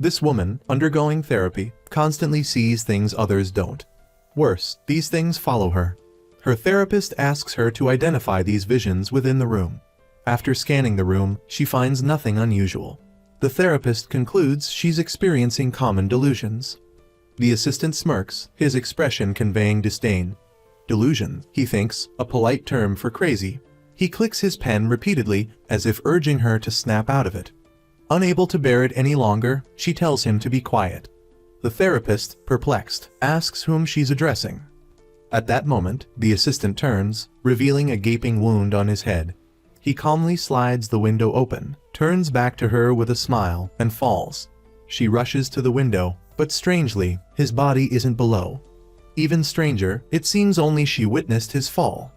This woman, undergoing therapy, constantly sees things others don't. Worse, these things follow her. Her therapist asks her to identify these visions within the room. After scanning the room, she finds nothing unusual. The therapist concludes she's experiencing common delusions. The assistant smirks, his expression conveying disdain. Delusion, he thinks, a polite term for crazy. He clicks his pen repeatedly, as if urging her to snap out of it. Unable to bear it any longer, she tells him to be quiet. The therapist, perplexed, asks whom she's addressing. At that moment, the assistant turns, revealing a gaping wound on his head. He calmly slides the window open, turns back to her with a smile, and falls. She rushes to the window, but strangely, his body isn't below. Even stranger, it seems only she witnessed his fall.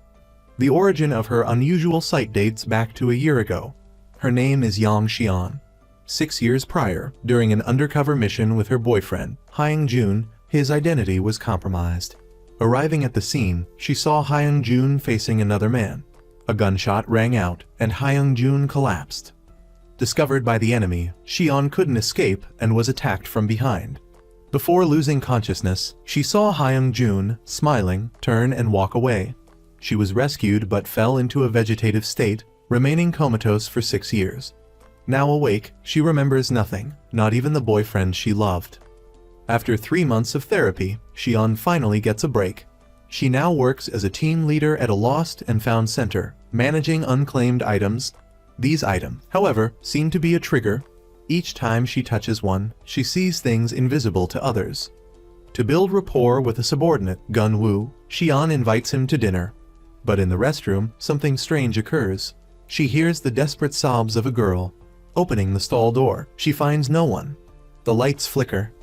The origin of her unusual sight dates back to a year ago. Her name is Yang Xian. 6 years prior, during an undercover mission with her boyfriend, Hyung Jun, his identity was compromised. Arriving at the scene, she saw Hyung Jun facing another man. A gunshot rang out, and Hyung Jun collapsed. Discovered by the enemy, Xian couldn't escape and was attacked from behind. Before losing consciousness, she saw Hyung Jun, smiling, turn and walk away. She was rescued but fell into a vegetative state, remaining comatose for 6 years. Now awake, she remembers nothing, not even the boyfriend she loved. After 3 months of therapy, Xian finally gets a break. She now works as a team leader at a lost and found center, managing unclaimed items. These items, however, seem to be a trigger. Each time she touches one, she sees things invisible to others. To build rapport with a subordinate, Gun Woo, Xian invites him to dinner. But in the restroom, something strange occurs. She hears the desperate sobs of a girl. Opening the stall door, she finds no one. The lights flicker.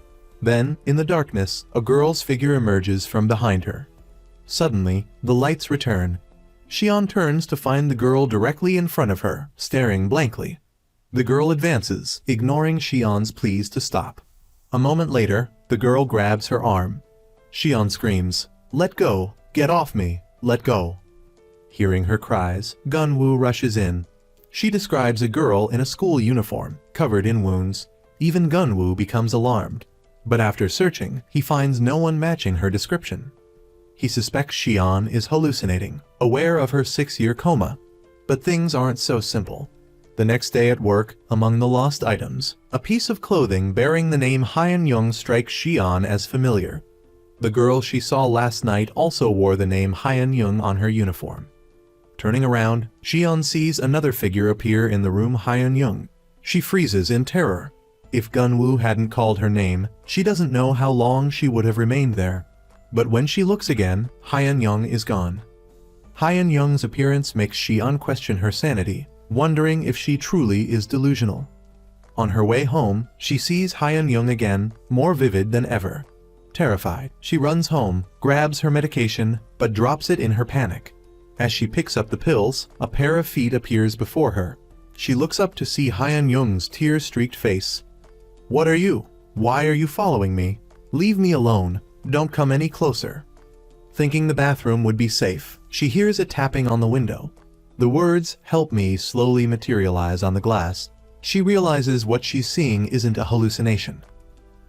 Then, in the darkness, a girl's figure emerges from behind her. Suddenly, the lights return. Xian turns to find the girl directly in front of her, staring blankly. The girl advances, ignoring Xian's pleas to stop. A moment later, the girl grabs her arm. Xian screams, "Let go! Get off me! Let go!" Hearing her cries, Gun Woo rushes in. She describes a girl in a school uniform, covered in wounds. Even Gun Woo becomes alarmed. But after searching, he finds no one matching her description. He suspects Xian is hallucinating, aware of her 6-year coma. But things aren't so simple. The next day at work, among the lost items, a piece of clothing bearing the name Hyun Young strikes Xian as familiar. The girl she saw last night also wore the name Hyun Young on her uniform. Turning around, Xian sees another figure appear in the room Hyun Young. She freezes in terror. If Gun Woo hadn't called her name, she doesn't know how long she would have remained there. But when she looks again, Hyun Young is gone. Hyun Young's appearance makes Xian question her sanity, wondering if she truly is delusional. On her way home, she sees Hyun Young again, more vivid than ever. Terrified, she runs home, grabs her medication, but drops it in her panic. As she picks up the pills, a pair of feet appears before her. She looks up to see Hyun Young's tear-streaked face. "What are you? Why are you following me? Leave me alone. Don't come any closer." Thinking the bathroom would be safe, she hears a tapping on the window. The words, "Help me," slowly materialize on the glass. She realizes what she's seeing isn't a hallucination.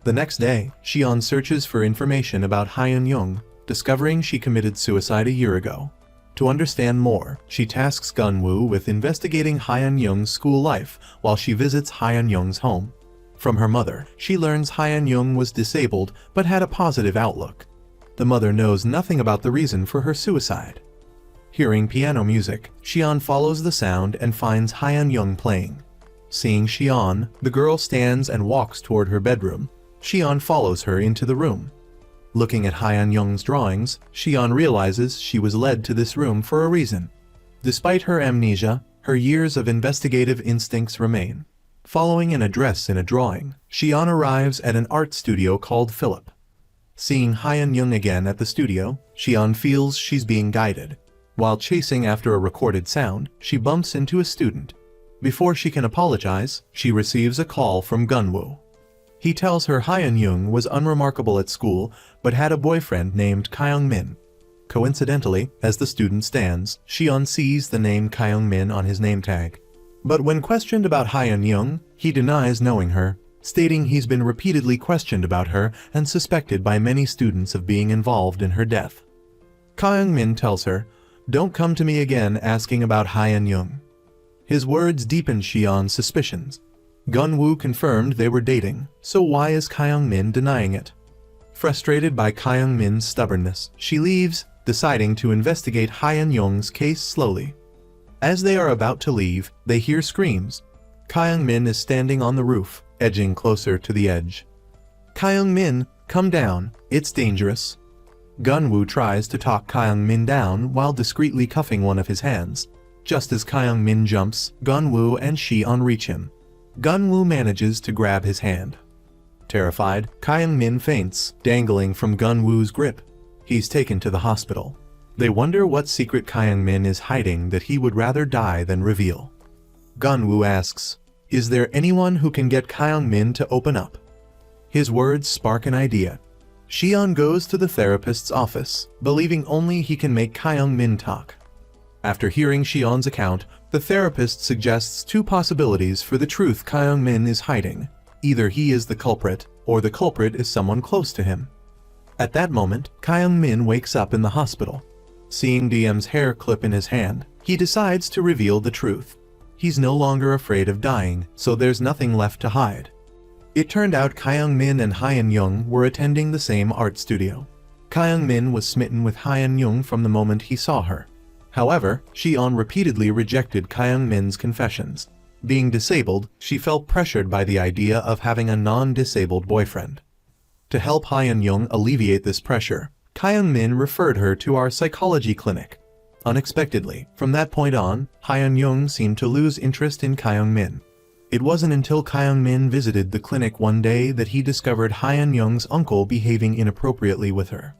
The next day, Xian searches for information about Hyun Young, discovering she committed suicide a year ago. To understand more, she tasks Gun Woo with investigating Hyun Young's school life while she visits Hyun Young's home. From her mother, she learns Hyun Young was disabled but had a positive outlook. The mother knows nothing about the reason for her suicide. Hearing piano music, Xian follows the sound and finds Hyun Young playing. Seeing Xian, the girl stands and walks toward her bedroom. Xian follows her into the room. Looking at Hyun Young's drawings, Xian realizes she was led to this room for a reason. Despite her amnesia, her years of investigative instincts remain. Following an address in a drawing, Xian arrives at an art studio called Philip. Seeing Hyun Young again at the studio, Xian feels she's being guided. While chasing after a recorded sound, she bumps into a student. Before she can apologize, she receives a call from Gun Woo. He tells her Hyun Young was unremarkable at school but had a boyfriend named Kyung Min. Coincidentally, as the student stands, Xian sees the name Kyung Min on his name tag. But when questioned about Hyun Young, he denies knowing her. stating he's been repeatedly questioned about her and suspected by many students of being involved in her death. Kyung-min tells her, "Don't come to me again asking about Hyun-young." His words deepened Xi'an's suspicions. Gun-woo confirmed they were dating, so why is Kyung-min denying it? Frustrated by Kyung-min's stubbornness, she leaves, deciding to investigate Hyun-young's case slowly. As they are about to leave, they hear screams. Kyung-min is standing on the roof, edging closer to the edge. "Kyung-min, come down, it's dangerous." Gun-woo tries to talk Kyung-min down while discreetly cuffing one of his hands. Just as Kyung-min jumps, Gun-woo and Xi'an reach him. Gun-woo manages to grab his hand. Terrified, Kyung-min faints, dangling from Gun-woo's grip. He's taken to the hospital. They wonder what secret Kyung-min is hiding that he would rather die than reveal. Gun-woo asks, "Is there anyone who can get Kyung-min to open up?" His words spark an idea. Xi'an goes to the therapist's office, believing only he can make Kyung-min talk. After hearing Xi'an's account, the therapist suggests two possibilities for the truth Kyung-min is hiding. Either he is the culprit, or the culprit is someone close to him. At that moment, Kyung-min wakes up in the hospital. Seeing DM's hair clip in his hand, he decides to reveal the truth. He's no longer afraid of dying, so there's nothing left to hide. It turned out Kyung-min and Hyun-young were attending the same art studio. Kyung-min was smitten with Hyun-young from the moment he saw her. However, Xi'an repeatedly rejected Kyung-min's confessions. Being disabled, she felt pressured by the idea of having a non-disabled boyfriend. To help Hyun-young alleviate this pressure, Kyung-min referred her to our psychology clinic. Unexpectedly, from that point on, Hyun-young seemed to lose interest in Kyung-min. It wasn't until Kyung-min visited the clinic one day that he discovered Hyun-young's uncle behaving inappropriately with her.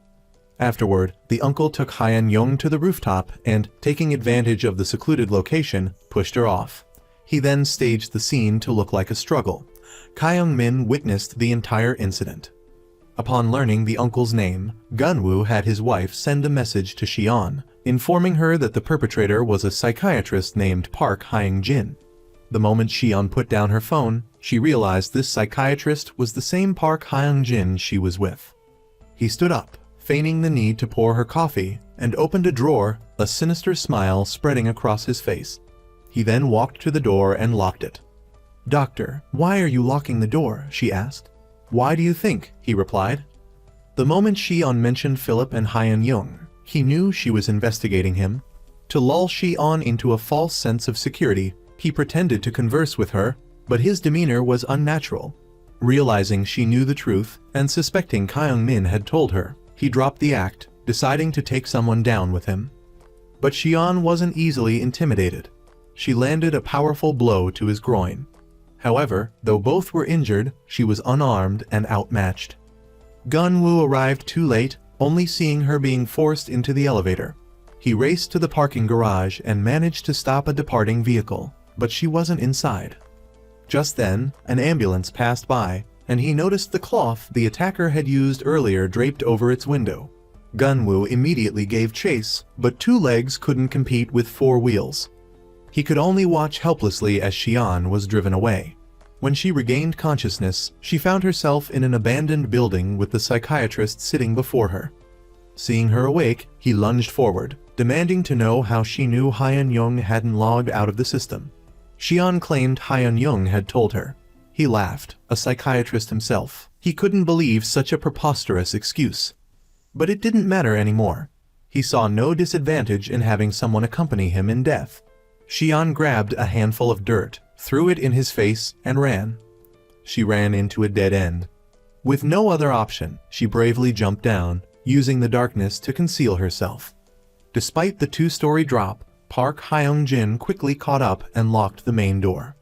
Afterward, the uncle took Hyun-young to the rooftop and, taking advantage of the secluded location, pushed her off. He then staged the scene to look like a struggle. Kyung-min witnessed the entire incident. Upon learning the uncle's name, Gun-woo had his wife send a message to Xi'an, informing her that the perpetrator was a psychiatrist named Park Hyung-jin. The moment Xi'an put down her phone, she realized this psychiatrist was the same Park Hyung-jin she was with. He stood up, feigning the need to pour her coffee, and opened a drawer, a sinister smile spreading across his face. He then walked to the door and locked it. "Doctor, why are you locking the door?" she asked. "Why do you think?" he replied. The moment Xi'an mentioned Philip and Hyun-young, he knew she was investigating him. To lull Xi'an into a false sense of security, he pretended to converse with her, but his demeanor was unnatural. Realizing she knew the truth, and suspecting Kyung-min had told her, he dropped the act, deciding to take someone down with him. But Xi'an wasn't easily intimidated. She landed a powerful blow to his groin. However, though both were injured, she was unarmed and outmatched. Gun-woo arrived too late, only seeing her being forced into the elevator. He raced to the parking garage and managed to stop a departing vehicle, but she wasn't inside. Just then, an ambulance passed by, and he noticed the cloth the attacker had used earlier draped over its window. Gun-woo immediately gave chase, but two legs couldn't compete with four wheels. He could only watch helplessly as Xi'an was driven away. When she regained consciousness, she found herself in an abandoned building with the psychiatrist sitting before her. Seeing her awake, he lunged forward, demanding to know how she knew Hyun-young hadn't logged out of the system. Xi'an claimed Hyun-young had told her. He laughed, a psychiatrist himself. He couldn't believe such a preposterous excuse. But it didn't matter anymore. He saw no disadvantage in having someone accompany him in death. Xi'an grabbed a handful of dirt, threw it in his face, and ran. She ran into a dead end. With no other option, she bravely jumped down, using the darkness to conceal herself. Despite the two-story drop, Park Hyung-jin quickly caught up and locked the main door.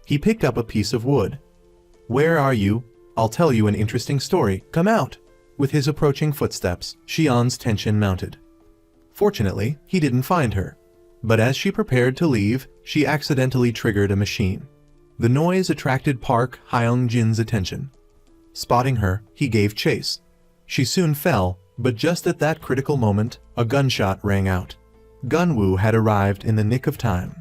He picked up a piece of wood. "Where are you? I'll tell you an interesting story. Come out!" With his approaching footsteps, Xi'an's tension mounted. Fortunately, he didn't find her. But as she prepared to leave, she accidentally triggered a machine. The noise attracted Park Hyung-jin's attention. Spotting her, he gave chase. She soon fell, but just at that critical moment, a gunshot rang out. Gun-woo had arrived in the nick of time.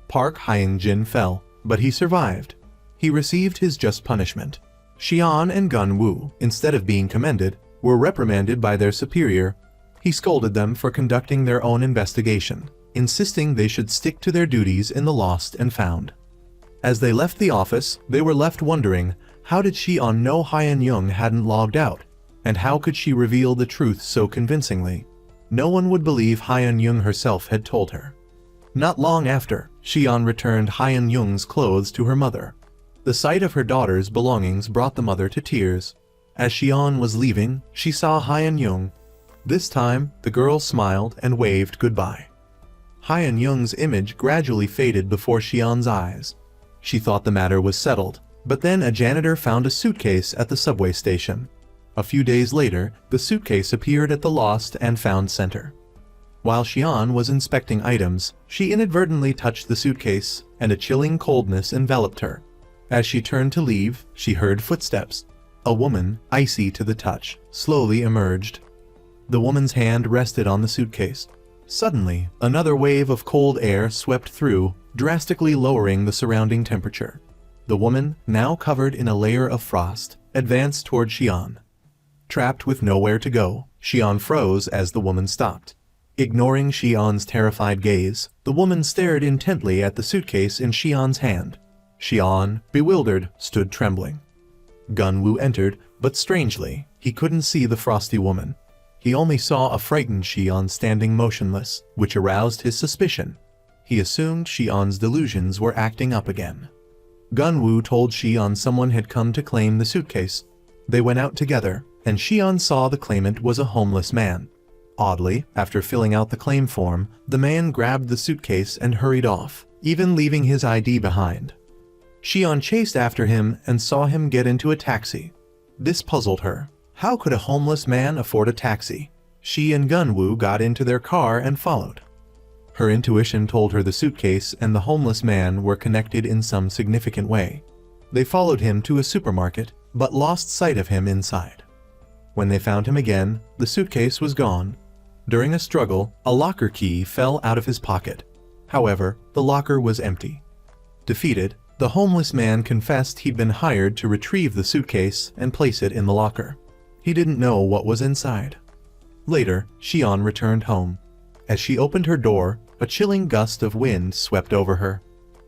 Park Hyung-jin fell, but he survived. He received his just punishment. Xian and Gun Wu, instead of being commended, were reprimanded by their superior. He scolded them for conducting their own investigation, insisting they should stick to their duties in the lost and found. As they left the office, they were left wondering, how did Xian know Haiyan Yung hadn't logged out, and how could she reveal the truth so convincingly? No one would believe Haiyan Yung herself had told her. Not long after, Xian returned Haiyan Yung's clothes to her mother. The sight of her daughter's belongings brought the mother to tears. As Xian was leaving, she saw Haiyan Yung. This time, the girl smiled and waved goodbye. Haiyan Yung's image gradually faded before Xian's eyes. She thought the matter was settled, but then a janitor found a suitcase at the subway station. A few days later, the suitcase appeared at the Lost and Found Center. While Xian was inspecting items, she inadvertently touched the suitcase, and a chilling coldness enveloped her. As she turned to leave, she heard footsteps. A woman, icy to the touch, slowly emerged. The woman's hand rested on the suitcase. Suddenly, another wave of cold air swept through, drastically lowering the surrounding temperature. The woman, now covered in a layer of frost, advanced toward Xian. Trapped with nowhere to go, Xian froze as the woman stopped. Ignoring Xian's terrified gaze, the woman stared intently at the suitcase in Xian's hand. Xian, bewildered, stood trembling. Gun Wu entered, but strangely, he couldn't see the frosty woman. He only saw a frightened Xian standing motionless, which aroused his suspicion. He assumed Xian's delusions were acting up again. Gun Wu told Xian someone had come to claim the suitcase. They went out together, and Xian saw the claimant was a homeless man. Oddly, after filling out the claim form, the man grabbed the suitcase and hurried off, even leaving his ID behind. Xian chased after him and saw him get into a taxi. This puzzled her. How could a homeless man afford a taxi? She and Gun Wu got into their car and followed. Her intuition told her the suitcase and the homeless man were connected in some significant way. They followed him to a supermarket, but lost sight of him inside. When they found him again, the suitcase was gone. During a struggle, a locker key fell out of his pocket. However, the locker was empty. Defeated, the homeless man confessed he'd been hired to retrieve the suitcase and place it in the locker. He didn't know what was inside. Later, Xian returned home. As she opened her door, a chilling gust of wind swept over her.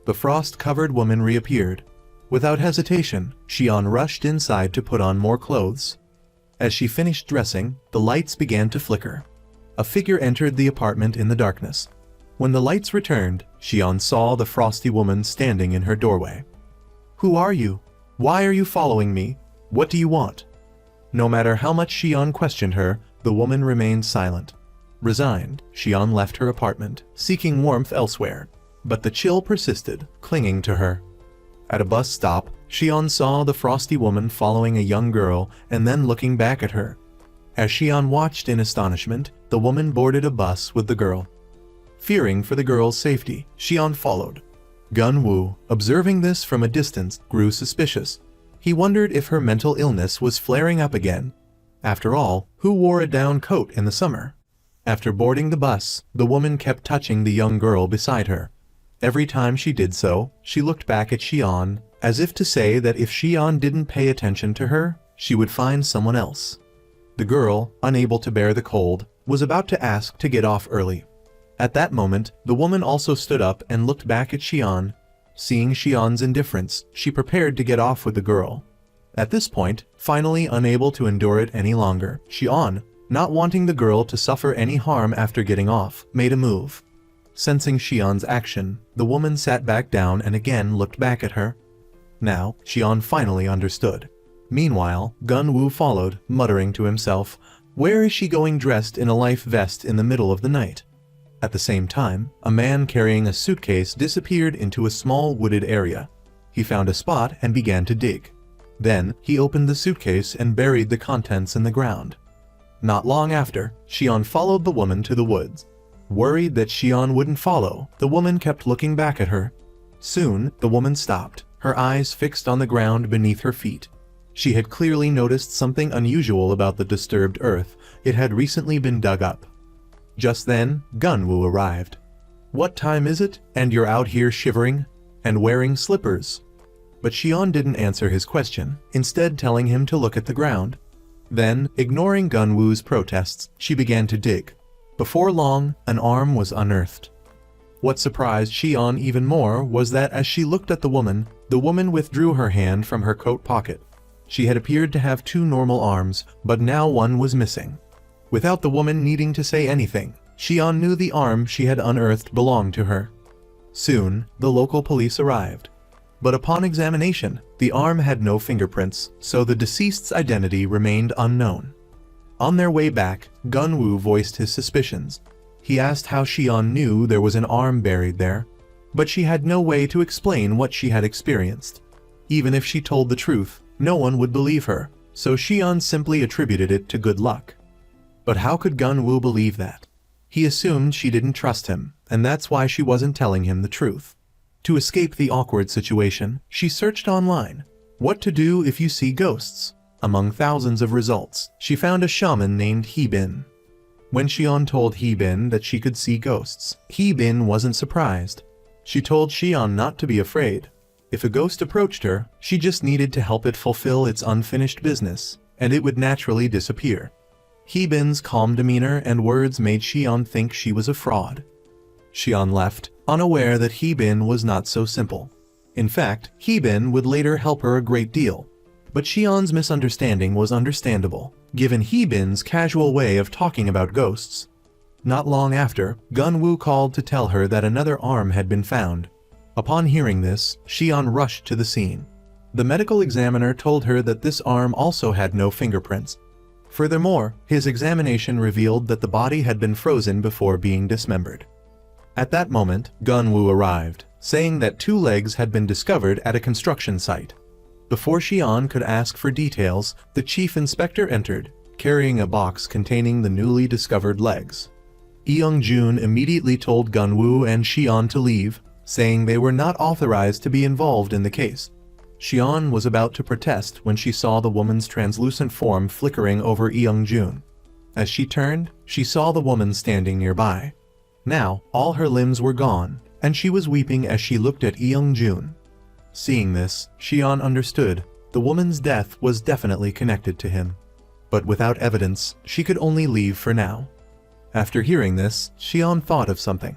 The frost-covered woman reappeared. Without hesitation, Xian rushed inside to put on more clothes. As she finished dressing, the lights began to flicker. A figure entered the apartment in the darkness. When the lights returned, Xian saw the frosty woman standing in her doorway. "Who are you? Why are you following me? What do you want?" No matter how much Xian questioned her, the woman remained silent. Resigned, Xian left her apartment, seeking warmth elsewhere, but the chill persisted, clinging to her. At a bus stop, Xian saw the frosty woman following a young girl and then looking back at her. As Xian watched in astonishment, the woman boarded a bus with the girl. Fearing for the girl's safety, Xian followed. Gun Wu, observing this from a distance, grew suspicious. He wondered if her mental illness was flaring up again. After all, who wore a down coat in the summer? After boarding the bus, the woman kept touching the young girl beside her. Every time she did so, she looked back at Xian, as if to say that if Xian didn't pay attention to her, she would find someone else. The girl, unable to bear the cold, was about to ask to get off early. At that moment, the woman also stood up and looked back at Xian. Seeing Xian's indifference, she prepared to get off with the girl. At this point, finally unable to endure it any longer, Xian, not wanting the girl to suffer any harm after getting off, made a move. Sensing Xian's action, the woman sat back down and again looked back at her. Now, Xian finally understood. Meanwhile, Gun Wu followed, muttering to himself, "Where is she going dressed in a life vest in the middle of the night?" At the same time, a man carrying a suitcase disappeared into a small wooded area. He found a spot and began to dig. Then, he opened the suitcase and buried the contents in the ground. Not long after, Xian followed the woman to the woods. Worried that Xian wouldn't follow, the woman kept looking back at her. Soon, the woman stopped, her eyes fixed on the ground beneath her feet. She had clearly noticed something unusual about the disturbed earth. It had recently been dug up. Just then, Gun Wu arrived. "What time is it, and you're out here shivering? And wearing slippers?" but Xian didn't answer his question, instead telling him to look at the ground. Then, ignoring Gunwu's protests, she began to dig. Before long, an arm was unearthed. What surprised Xian even more was that as she looked at the woman withdrew her hand from her coat pocket. She had appeared to have two normal arms, but now one was missing. Without the woman needing to say anything, Xian knew the arm she had unearthed belonged to her. Soon, the local police arrived. But upon examination, the arm had no fingerprints, so the deceased's identity remained unknown. On their way back, Gunwu voiced his suspicions. He asked how Xian knew there was an arm buried there, but she had no way to explain what she had experienced. Even if she told the truth, no one would believe her, so Xian simply attributed it to good luck. But how could Gunwu believe that? He assumed she didn't trust him, and that's why she wasn't telling him the truth. To escape the awkward situation, she searched online. What to do if you see ghosts? Among thousands of results, she found a shaman named Hebin. When Xian told Hebin that she could see ghosts, Hebin wasn't surprised. She told Xian not to be afraid. If a ghost approached her, she just needed to help it fulfill its unfinished business, and it would naturally disappear. Hebin's calm demeanor and words made Xian think she was a fraud. Xian left, unaware that Hebin was not so simple. In fact, Hebin would later help her a great deal. But Xian's misunderstanding was understandable, given Hebin's casual way of talking about ghosts. Not long after, Gunwu called to tell her that another arm had been found. Upon hearing this, Xian rushed to the scene. The medical examiner told her that this arm also had no fingerprints. Furthermore, his examination revealed that the body had been frozen before being dismembered. At that moment, Gunwu arrived, saying that two legs had been discovered at a construction site. Before Xian could ask for details, the chief inspector entered, carrying a box containing the newly discovered legs. Young-jun immediately told Gunwu and Xian to leave, saying they were not authorized to be involved in the case. Xian was about to protest when she saw the woman's translucent form flickering over Young-jun. As she turned, she saw the woman standing nearby. Now, all her limbs were gone, and she was weeping as she looked at Young-jun. Seeing this, Xian understood the woman's death was definitely connected to him. But without evidence, she could only leave for now. After hearing this, Xian thought of something.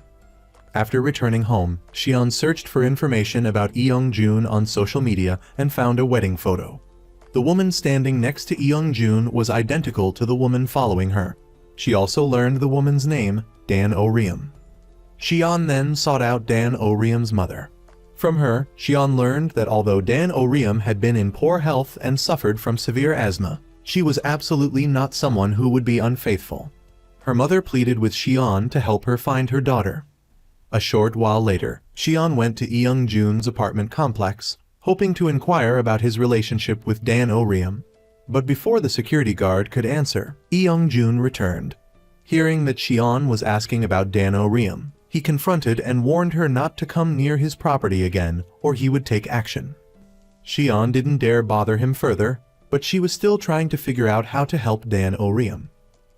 After returning home, Xian searched for information about Young-jun on social media and found a wedding photo. The woman standing next to Young-jun was identical to the woman following her. She also learned the woman's name, Dan Ori. Xian then sought out Dan Ori's mother. From her, Xian learned that although Dan Ori had been in poor health and suffered from severe asthma, she was absolutely not someone who would be unfaithful. Her mother pleaded with Xian to help her find her daughter. A short while later, Xian went to Young-jun's apartment complex, hoping to inquire about his relationship with Dan Ori. But before the security guard could answer, Young-jun returned. Hearing that Xian was asking about Dan Ori, he confronted and warned her not to come near his property again, or he would take action. Xian didn't dare bother him further, but she was still trying to figure out how to help Dan Ori.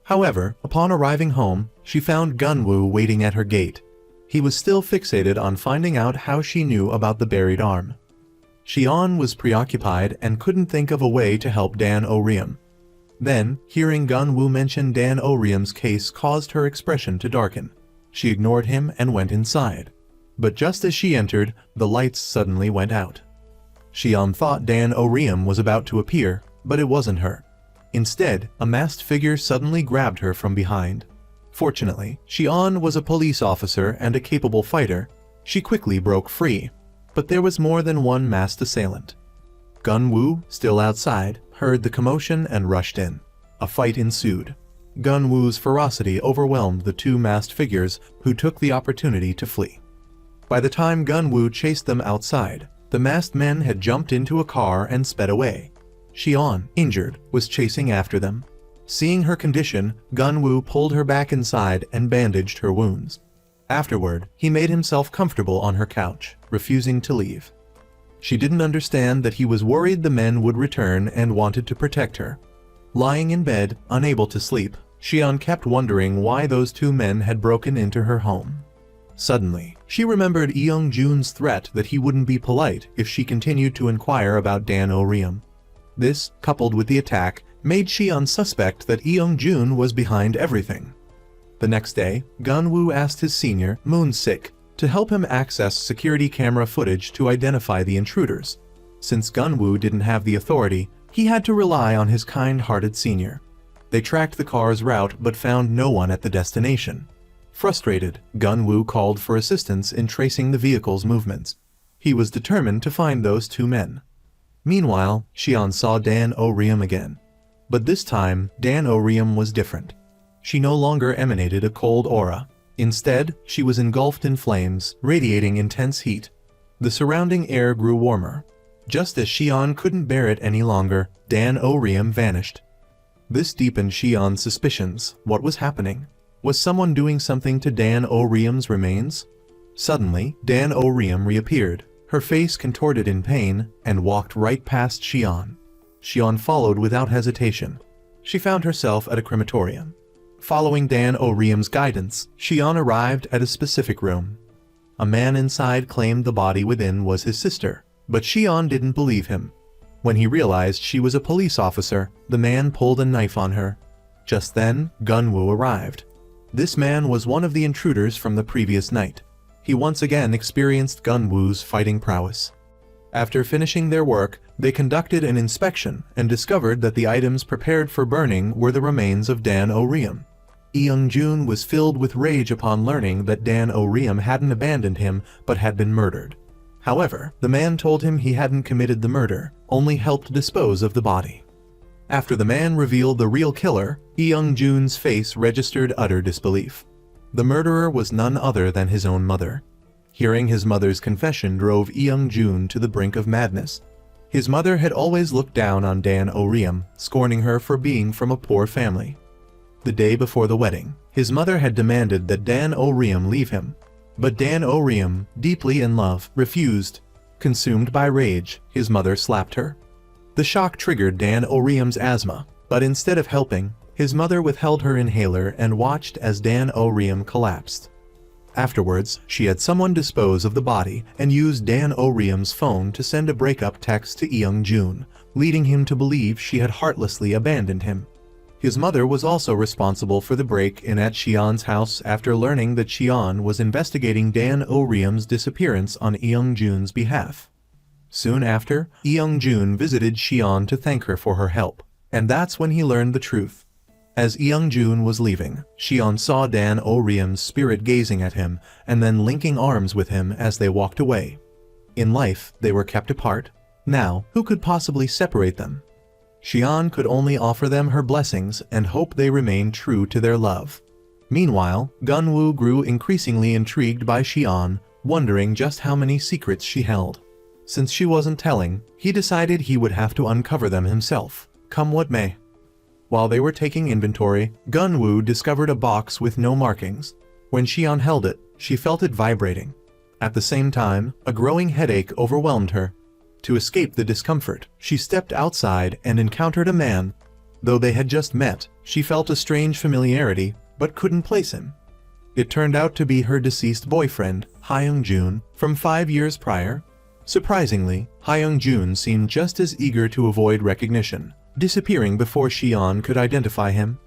However, upon arriving home, she found Gunwu waiting at her gate. He was still fixated on finding out how she knew about the buried arm. Xian was preoccupied and couldn't think of a way to help Dan Ori. Then, hearing Gunwu mention Dan Ori's case caused her expression to darken. She ignored him and went inside. But just as she entered, the lights suddenly went out. Xian thought Dan Ori was about to appear, but it wasn't her. Instead, a masked figure suddenly grabbed her from behind. Fortunately, Xian was a police officer and a capable fighter. She quickly broke free. But there was more than one masked assailant. Gunwu, still outside, heard the commotion and rushed in. A fight ensued. Gunwu's ferocity overwhelmed the two masked figures, who took the opportunity to flee. By the time Gunwu chased them outside, the masked men had jumped into a car and sped away. Xian, injured, was chasing after them. Seeing her condition, Gunwu pulled her back inside and bandaged her wounds. Afterward, he made himself comfortable on her couch, refusing to leave. She didn't understand that he was worried the men would return and wanted to protect her. Lying in bed, unable to sleep, Xian kept wondering why those two men had broken into her home. Suddenly, She remembered Young-jun's threat that he wouldn't be polite if she continued to inquire about Dan Ori. This, coupled with the attack, made Xian suspect that Young-jun was behind everything. The next day, Gunwoo asked his senior, Moon-sik, to help him access security camera footage to identify the intruders. Since Gunwoo didn't have the authority, he had to rely on his kind-hearted senior. They tracked the car's route but found no one at the destination. Frustrated, Gunwoo called for assistance in tracing the vehicle's movements. He was determined to find those two men. Meanwhile, Xian saw Dan Ori again. But this time, Dan Ori was different. She no longer emanated a cold aura. Instead, she was engulfed in flames, radiating intense heat. The surrounding air grew warmer. Just as Xian couldn't bear it any longer, Dan Ori vanished. This deepened Xian's suspicions. What was happening? Was someone doing something to Dan Ori's remains? Suddenly, Dan Ori reappeared, her face contorted in pain, and walked right past Xian. Xian followed without hesitation. She found herself at a crematorium. Following Dan Ori's guidance, Xian arrived at a specific room. A man inside claimed the body within was his sister, but Xian didn't believe him. When he realized she was a police officer, the man pulled a knife on her. Just then, Gunwoo arrived. This man was one of the intruders from the previous night. He once again experienced Gunwoo's fighting prowess. After finishing their work, they conducted an inspection and discovered that the items prepared for burning were the remains of Dan Ori. Young-jun was filled with rage upon learning that Dan Ori hadn't abandoned him but had been murdered. However, the man told him he hadn't committed the murder, only helped dispose of the body. After the man revealed the real killer, Young-jun's face registered utter disbelief. The murderer was none other than his own mother. Hearing his mother's confession drove Young-jun to the brink of madness. His mother had always looked down on Dan Ori, scorning her for being from a poor family. The day before the wedding, his mother had demanded that Dan Ori leave him. But Dan Ori, deeply in love, refused. Consumed by rage, his mother slapped her. The shock triggered Dan Ori's asthma, but instead of helping, his mother withheld her inhaler and watched as Dan Ori collapsed. Afterwards, she had someone dispose of the body and used Dan Ori's phone to send a breakup text to Young-jun, leading him to believe she had heartlessly abandoned him. His mother was also responsible for the break-in at Xian's house after learning that Xian was investigating Dan Ori's disappearance on Young-jun's behalf. Soon after, Young-jun visited Xian to thank her for her help, and that's when he learned the truth. As Young-jun was leaving, Xian saw Dan Ori's spirit gazing at him and then linking arms with him as they walked away. In life, they were kept apart. Now, who could possibly separate them? Xian could only offer them her blessings and hope they remained true to their love. Meanwhile, Gunwoo grew increasingly intrigued by Xian, wondering just how many secrets she held. Since she wasn't telling, he decided he would have to uncover them himself, come what may. While they were taking inventory, Gunwoo discovered a box with no markings. When Xian held it, she felt it vibrating. At the same time, a growing headache overwhelmed her. To escape the discomfort, she stepped outside and encountered a man. Though they had just met, she felt a strange familiarity, but couldn't place him. It turned out to be her deceased boyfriend, Young-jun, from 5 years prior. Surprisingly, Young-jun seemed just as eager to avoid recognition, disappearing before Xian could identify him.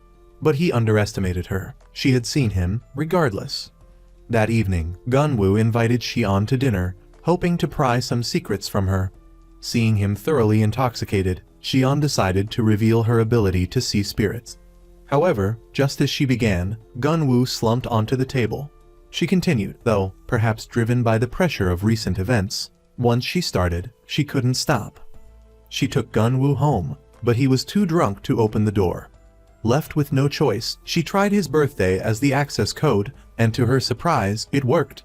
But he underestimated her. She had seen him, regardless. That evening, Gunwoo invited Xian to dinner, hoping to pry some secrets from her. Seeing him thoroughly intoxicated, Xian decided to reveal her ability to see spirits. However, just as she began, Gunwoo slumped onto the table. She continued, though, perhaps driven by the pressure of recent events. Once she started, she couldn't stop. She took Gunwoo home, but he was too drunk to open the door. Left with no choice, she tried his birthday as the access code, and to her surprise, it worked.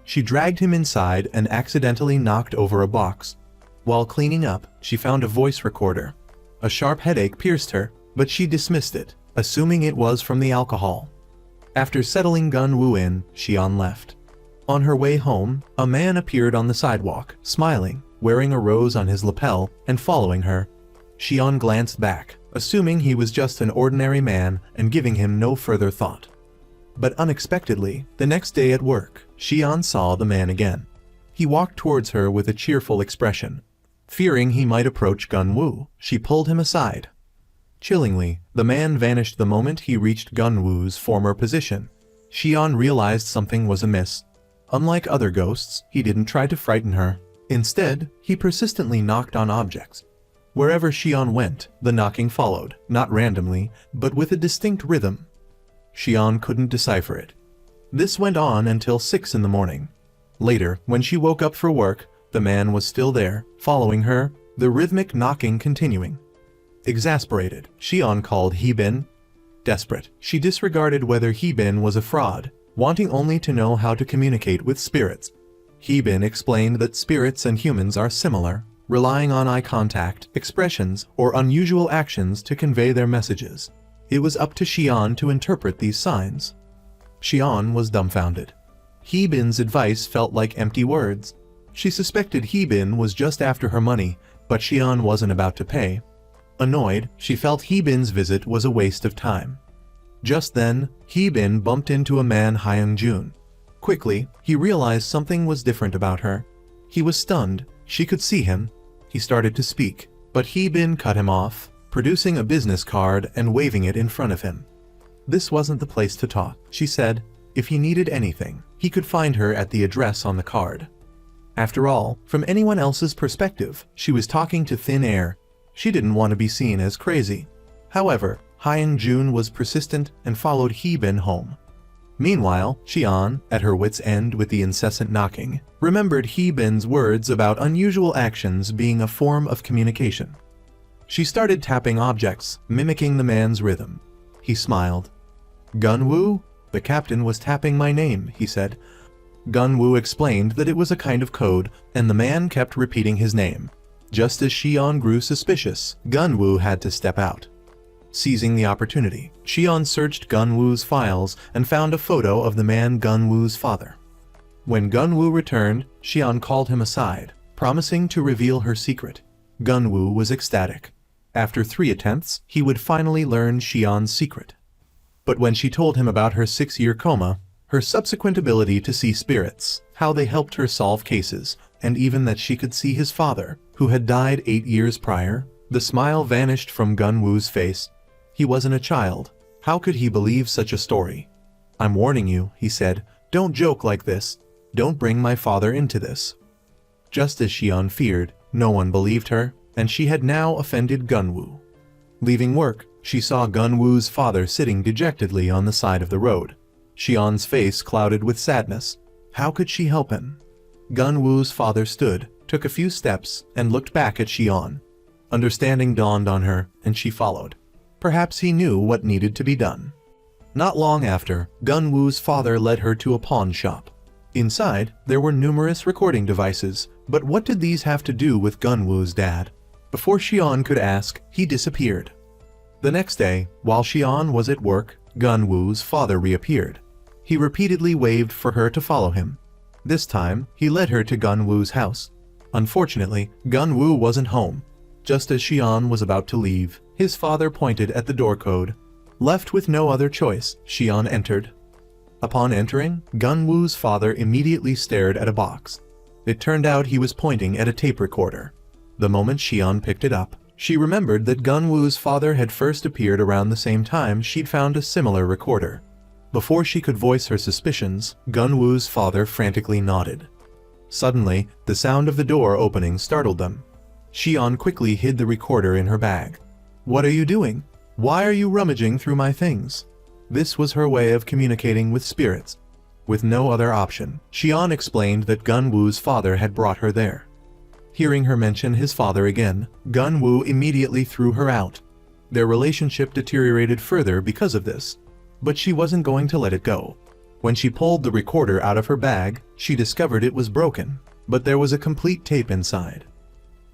She dragged him inside and accidentally knocked over a box. While cleaning up, she found a voice recorder. A sharp headache pierced her, but she dismissed it, assuming it was from the alcohol. After settling Gunwoo in, Xian left. On her way home, a man appeared on the sidewalk, smiling, wearing a rose on his lapel, and following her. Xian glanced back, assuming he was just an ordinary man and giving him no further thought. But unexpectedly, the next day at work, Xian saw the man again. He walked towards her with a cheerful expression. Fearing he might approach Gunwoo, she pulled him aside. Chillingly, the man vanished the moment he reached Gunwoo's former position. Xian realized something was amiss. Unlike other ghosts, he didn't try to frighten her. Instead, he persistently knocked on objects. Wherever Xian went, the knocking followed, not randomly, but with a distinct rhythm. Xian couldn't decipher it. This went on until 6 in the morning. Later, when she woke up for work, the man was still there, following her, the rhythmic knocking continuing. Exasperated, Xian called Heebin. Desperate, she disregarded whether Heebin was a fraud, wanting only to know how to communicate with spirits. Heebin explained that spirits and humans are similar, relying on eye contact, expressions, or unusual actions to convey their messages. It was up to Xian to interpret these signs. Xian was dumbfounded. Heebin's advice felt like empty words. She suspected Heebin was just after her money, but Xian wasn't about to pay. Annoyed, she felt Heebin's visit was a waste of time. Just then, Heebin bumped into a man Hyung-jun. Quickly, he realized something was different about her. He was stunned. She could see him. He started to speak, but Heebin cut him off, producing a business card and waving it in front of him. This wasn't the place to talk, she said. If he needed anything, he could find her at the address on the card. After all, from anyone else's perspective, she was talking to thin air. She didn't want to be seen as crazy. However, Hyun-jun was persistent and followed Heebin home. Meanwhile, Xian, at her wits' end with the incessant knocking, remembered Heebin's words about unusual actions being a form of communication. She started tapping objects, mimicking the man's rhythm. He smiled. "Gunwoo? The captain was tapping my name," he said. Gunwoo explained that it was a kind of code, and the man kept repeating his name. Just as Xian grew suspicious, Gunwoo had to step out. Seizing the opportunity, Xian searched Gunwoo's files and found a photo of the man Gunwoo's father. When Gunwoo returned, Xian called him aside, promising to reveal her secret. Gunwoo was ecstatic. After 3 attempts, he would finally learn Xian's secret. But when she told him about her 6-year coma, her subsequent ability to see spirits, how they helped her solve cases, and even that she could see his father, who had died 8 years prior, the smile vanished from Gunwoo's face. He wasn't a child. How could he believe such a story? "I'm warning you," he said. "Don't joke like this. Don't bring my father into this." Just as Xian feared, no one believed her, and she had now offended Gunwoo. Leaving work, she saw Gunwoo's father sitting dejectedly on the side of the road. Xian's face clouded with sadness. How could she help him? Gunwoo's father stood, took a few steps, and looked back at Xian. Understanding dawned on her, and she followed. Perhaps he knew what needed to be done. Not long after, Gunwoo's father led her to a pawn shop. Inside, there were numerous recording devices, but what did these have to do with Gunwoo's dad? Before Xian could ask, he disappeared. The next day, while Xian was at work, Gunwoo's father reappeared. He repeatedly waved for her to follow him. This time, he led her to Gunwoo's house. Unfortunately, Gunwoo wasn't home. Just as Xian was about to leave, his father pointed at the door code. Left with no other choice, Xian entered. Upon entering, Gunwoo's father immediately stared at a box. It turned out he was pointing at a tape recorder. The moment Xian picked it up, she remembered that Gunwoo's father had first appeared around the same time she'd found a similar recorder. Before she could voice her suspicions, Gunwoo's father frantically nodded. Suddenly, the sound of the door opening startled them. Xian quickly hid the recorder in her bag. "What are you doing? Why are you rummaging through my things?" This was her way of communicating with spirits. With no other option, Xian explained that Gunwoo's father had brought her there. Hearing her mention his father again, Gunwoo immediately threw her out. Their relationship deteriorated further because of this. But she wasn't going to let it go. When she pulled the recorder out of her bag, she discovered it was broken, but there was a complete tape inside.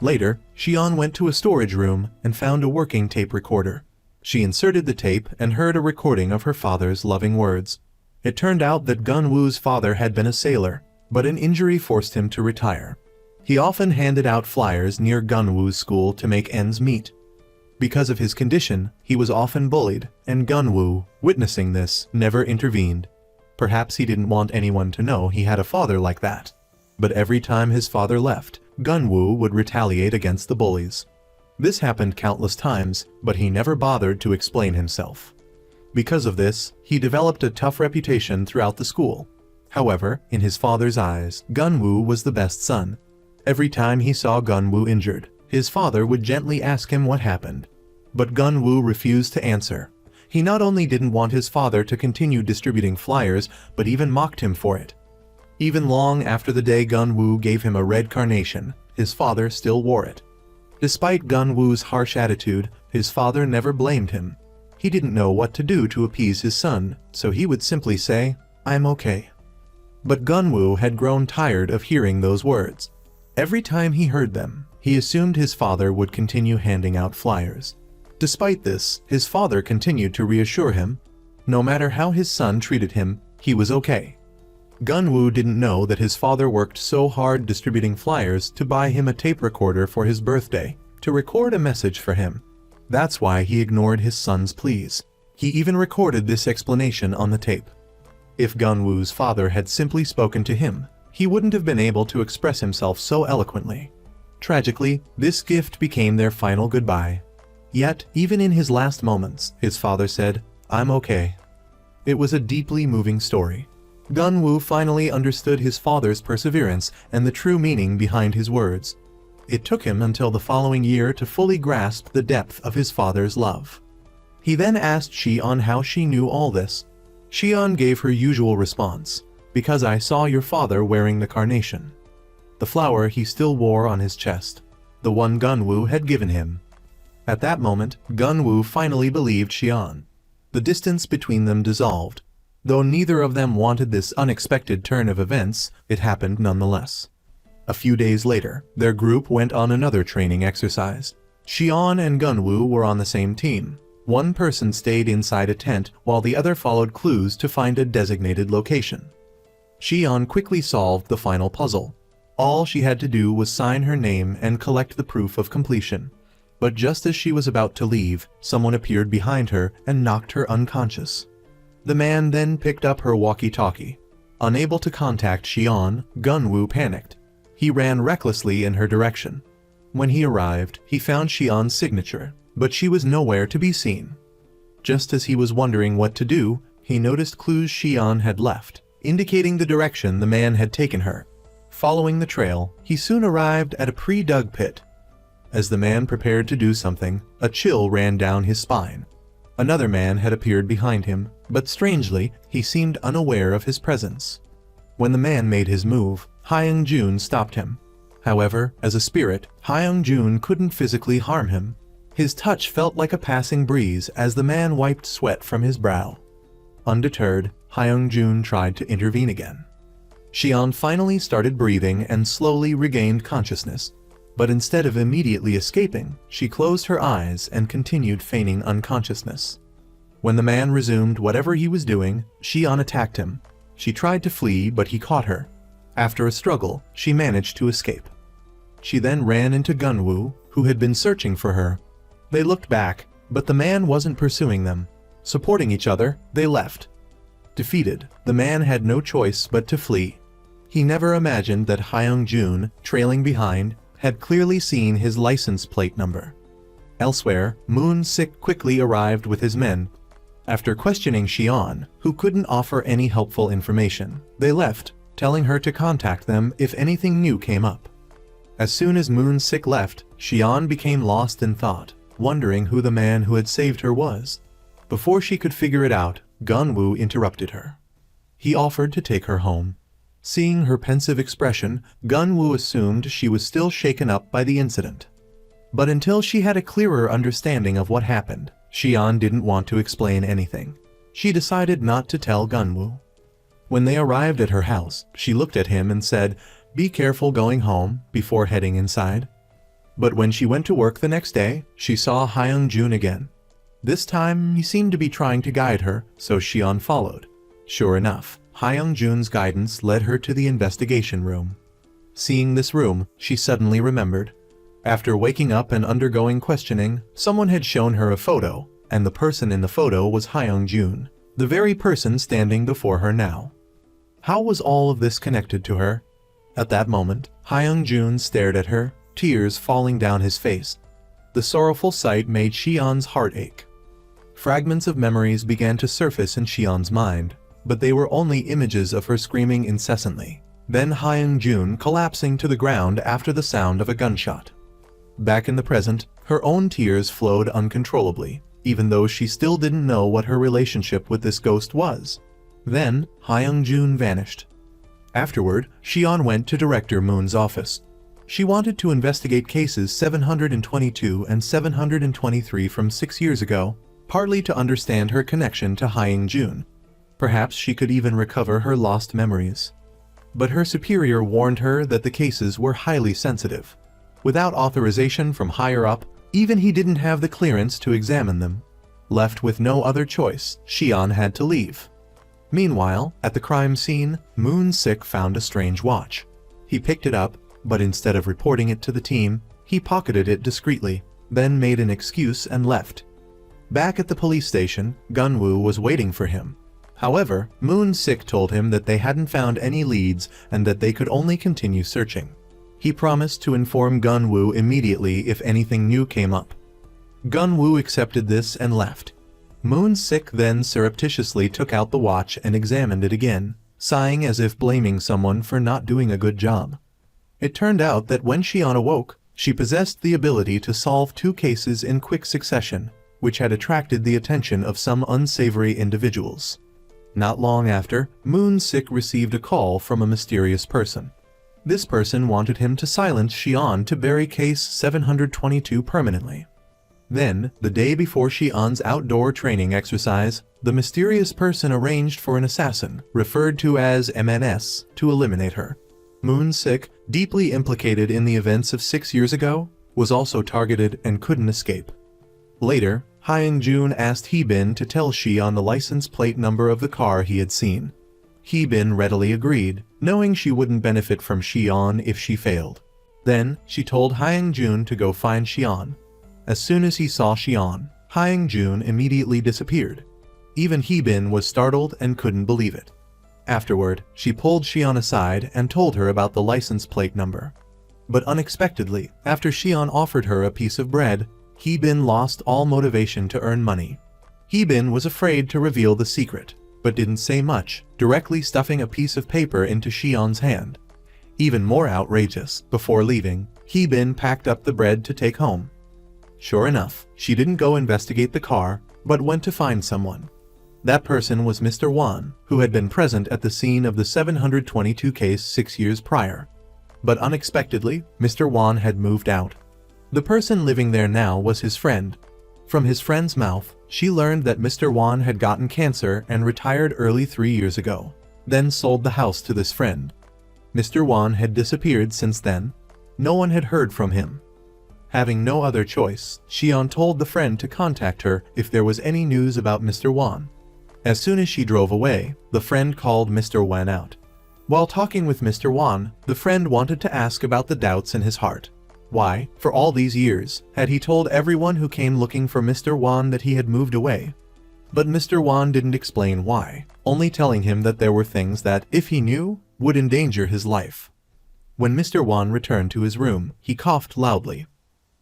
Later, Xian went to a storage room and found a working tape recorder. She inserted the tape and heard a recording of her father's loving words. It turned out that Gunwoo's father had been a sailor, but an injury forced him to retire. He often handed out flyers near Gunwoo's school to make ends meet. Because of his condition, he was often bullied, and Gunwoo, witnessing this, never intervened. Perhaps he didn't want anyone to know he had a father like that. But every time his father left, Gunwoo would retaliate against the bullies. This happened countless times, but he never bothered to explain himself. Because of this, he developed a tough reputation throughout the school. However, in his father's eyes, Gunwoo was the best son. Every time he saw Gunwoo injured, his father would gently ask him what happened. But Gunwoo refused to answer. He not only didn't want his father to continue distributing flyers, but even mocked him for it. Even long after the day Gunwoo gave him a red carnation, his father still wore it. Despite Gunwoo's harsh attitude, his father never blamed him. He didn't know what to do to appease his son, so he would simply say, "I'm okay." But Gunwoo had grown tired of hearing those words. Every time he heard them, he assumed his father would continue handing out flyers. Despite this, his father continued to reassure him. No matter how his son treated him, he was okay. Gunwoo didn't know that his father worked so hard distributing flyers to buy him a tape recorder for his birthday, to record a message for him. That's why he ignored his son's pleas. He even recorded this explanation on the tape. If Gunwoo's father had simply spoken to him, he wouldn't have been able to express himself so eloquently. Tragically, this gift became their final goodbye. Yet, even in his last moments, his father said, "I'm okay." It was a deeply moving story. Gunwoo finally understood his father's perseverance and the true meaning behind his words. It took him until the following year to fully grasp the depth of his father's love. He then asked Shion how she knew all this. Shion gave her usual response, "Because I saw your father wearing the carnation." The flower he still wore on his chest. The one Gunwoo had given him. At that moment, Gunwoo finally believed Shion. The distance between them dissolved. Though neither of them wanted this unexpected turn of events, it happened nonetheless. A few days later, their group went on another training exercise. Shion and Gunwoo were on the same team. One person stayed inside a tent while the other followed clues to find a designated location. Shion quickly solved the final puzzle. All she had to do was sign her name and collect the proof of completion. But just as she was about to leave, someone appeared behind her and knocked her unconscious. The man then picked up her walkie-talkie. Unable to contact Shion, Gunwoo panicked. He ran recklessly in her direction. When he arrived, he found Shion's signature, but she was nowhere to be seen. Just as he was wondering what to do, he noticed clues Shion had left, indicating the direction the man had taken her. Following the trail, he soon arrived at a pre-dug pit. As the man prepared to do something, a chill ran down his spine. Another man had appeared behind him, but strangely, he seemed unaware of his presence. When the man made his move, Hyung-jun stopped him. However, as a spirit, Hyung-jun couldn't physically harm him. His touch felt like a passing breeze as the man wiped sweat from his brow. Undeterred, Hyung-jun tried to intervene again. Shion finally started breathing and slowly regained consciousness. But instead of immediately escaping, she closed her eyes and continued feigning unconsciousness. When the man resumed whatever he was doing, Shion attacked him. She tried to flee, but he caught her. After a struggle, she managed to escape. She then ran into Gunwoo, who had been searching for her. They looked back, but the man wasn't pursuing them. Supporting each other, they left. Defeated, the man had no choice but to flee. He never imagined that Hyung-jun, trailing behind, had clearly seen his license plate number. Elsewhere, Moon-sik quickly arrived with his men. After questioning Shion, who couldn't offer any helpful information, they left, telling her to contact them if anything new came up. As soon as Moon-sik left, Shion became lost in thought, wondering who the man who had saved her was. Before she could figure it out, Gunwoo interrupted her. He offered to take her home. Seeing her pensive expression, Gunwoo assumed she was still shaken up by the incident. But until she had a clearer understanding of what happened, Shion didn't want to explain anything. She decided not to tell Gunwoo. When they arrived at her house, she looked at him and said, "Be careful going home," before heading inside. But when she went to work the next day, she saw Hyung-jun again. This time, he seemed to be trying to guide her, so Shion followed. Sure enough, Hyung-jun's guidance led her to the investigation room. Seeing this room, she suddenly remembered. After waking up and undergoing questioning, someone had shown her a photo, and the person in the photo was Hyung-jun, the very person standing before her now. How was all of this connected to her? At that moment, Hyung-jun stared at her, tears falling down his face. The sorrowful sight made Xi'an's heart ache. Fragments of memories began to surface in Xi'an's mind, but they were only images of her screaming incessantly, then Hyung-jun collapsing to the ground after the sound of a gunshot. Back in the present, her own tears flowed uncontrollably, even though she still didn't know what her relationship with this ghost was. Then, Hyung-jun vanished. Afterward, Xi'an went to Director Moon's office. She wanted to investigate cases 722 and 723 from 6 years ago, partly to understand her connection to Hyung-jun. Perhaps she could even recover her lost memories. But her superior warned her that the cases were highly sensitive. Without authorization from higher up, even he didn't have the clearance to examine them. Left with no other choice, Xi'an had to leave. Meanwhile, at the crime scene, Moon-sik found a strange watch. He picked it up, but instead of reporting it to the team, he pocketed it discreetly, then made an excuse and left. Back at the police station, Gunwoo was waiting for him. However, Moon-sik told him that they hadn't found any leads and that they could only continue searching. He promised to inform Gunwoo immediately if anything new came up. Gunwoo accepted this and left. Moon-sik then surreptitiously took out the watch and examined it again, sighing as if blaming someone for not doing a good job. It turned out that when Xi'an awoke, she possessed the ability to solve 2 cases in quick succession, which had attracted the attention of some unsavory individuals. Not long after, Moon-sik received a call from a mysterious person. This person wanted him to silence Xi'an to bury case 722 permanently. Then, the day before Xi'an's outdoor training exercise, the mysterious person arranged for an assassin, referred to as MNS, to eliminate her. Moon-sik, deeply implicated in the events of 6 years ago, was also targeted and couldn't escape. Later, Hyung-jun asked Hee-bin to tell Xi'an the license plate number of the car he had seen. Hee-bin readily agreed, knowing she wouldn't benefit from Xi'an if she failed. Then, she told Hyung-jun to go find Xi'an. As soon as he saw Xi'an, Hyung-jun immediately disappeared. Even Hee-bin was startled and couldn't believe it. Afterward, she pulled Xi'an aside and told her about the license plate number. But unexpectedly, after Xi'an offered her a piece of bread, Hee-bin lost all motivation to earn money. Hee-bin was afraid to reveal the secret, but didn't say much, directly stuffing a piece of paper into Xi'an's hand. Even more outrageous, before leaving, Hee-bin packed up the bread to take home. Sure enough, she didn't go investigate the car, but went to find someone. That person was Mr. Wan, who had been present at the scene of the 722 case 6 years prior. But unexpectedly, Mr. Wan had moved out. The person living there now was his friend. From his friend's mouth, she learned that Mr. Wan had gotten cancer and retired early 3 years ago, then sold the house to this friend. Mr. Wan had disappeared since then. No one had heard from him. Having no other choice, Xi'an told the friend to contact her if there was any news about Mr. Wan. As soon as she drove away, the friend called Mr. Wan out. While talking with Mr. Wan, the friend wanted to ask about the doubts in his heart. Why, for all these years, had he told everyone who came looking for Mr. Wan that he had moved away? But Mr. Wan didn't explain why, only telling him that there were things that, if he knew, would endanger his life. When Mr. Wan returned to his room, he coughed loudly.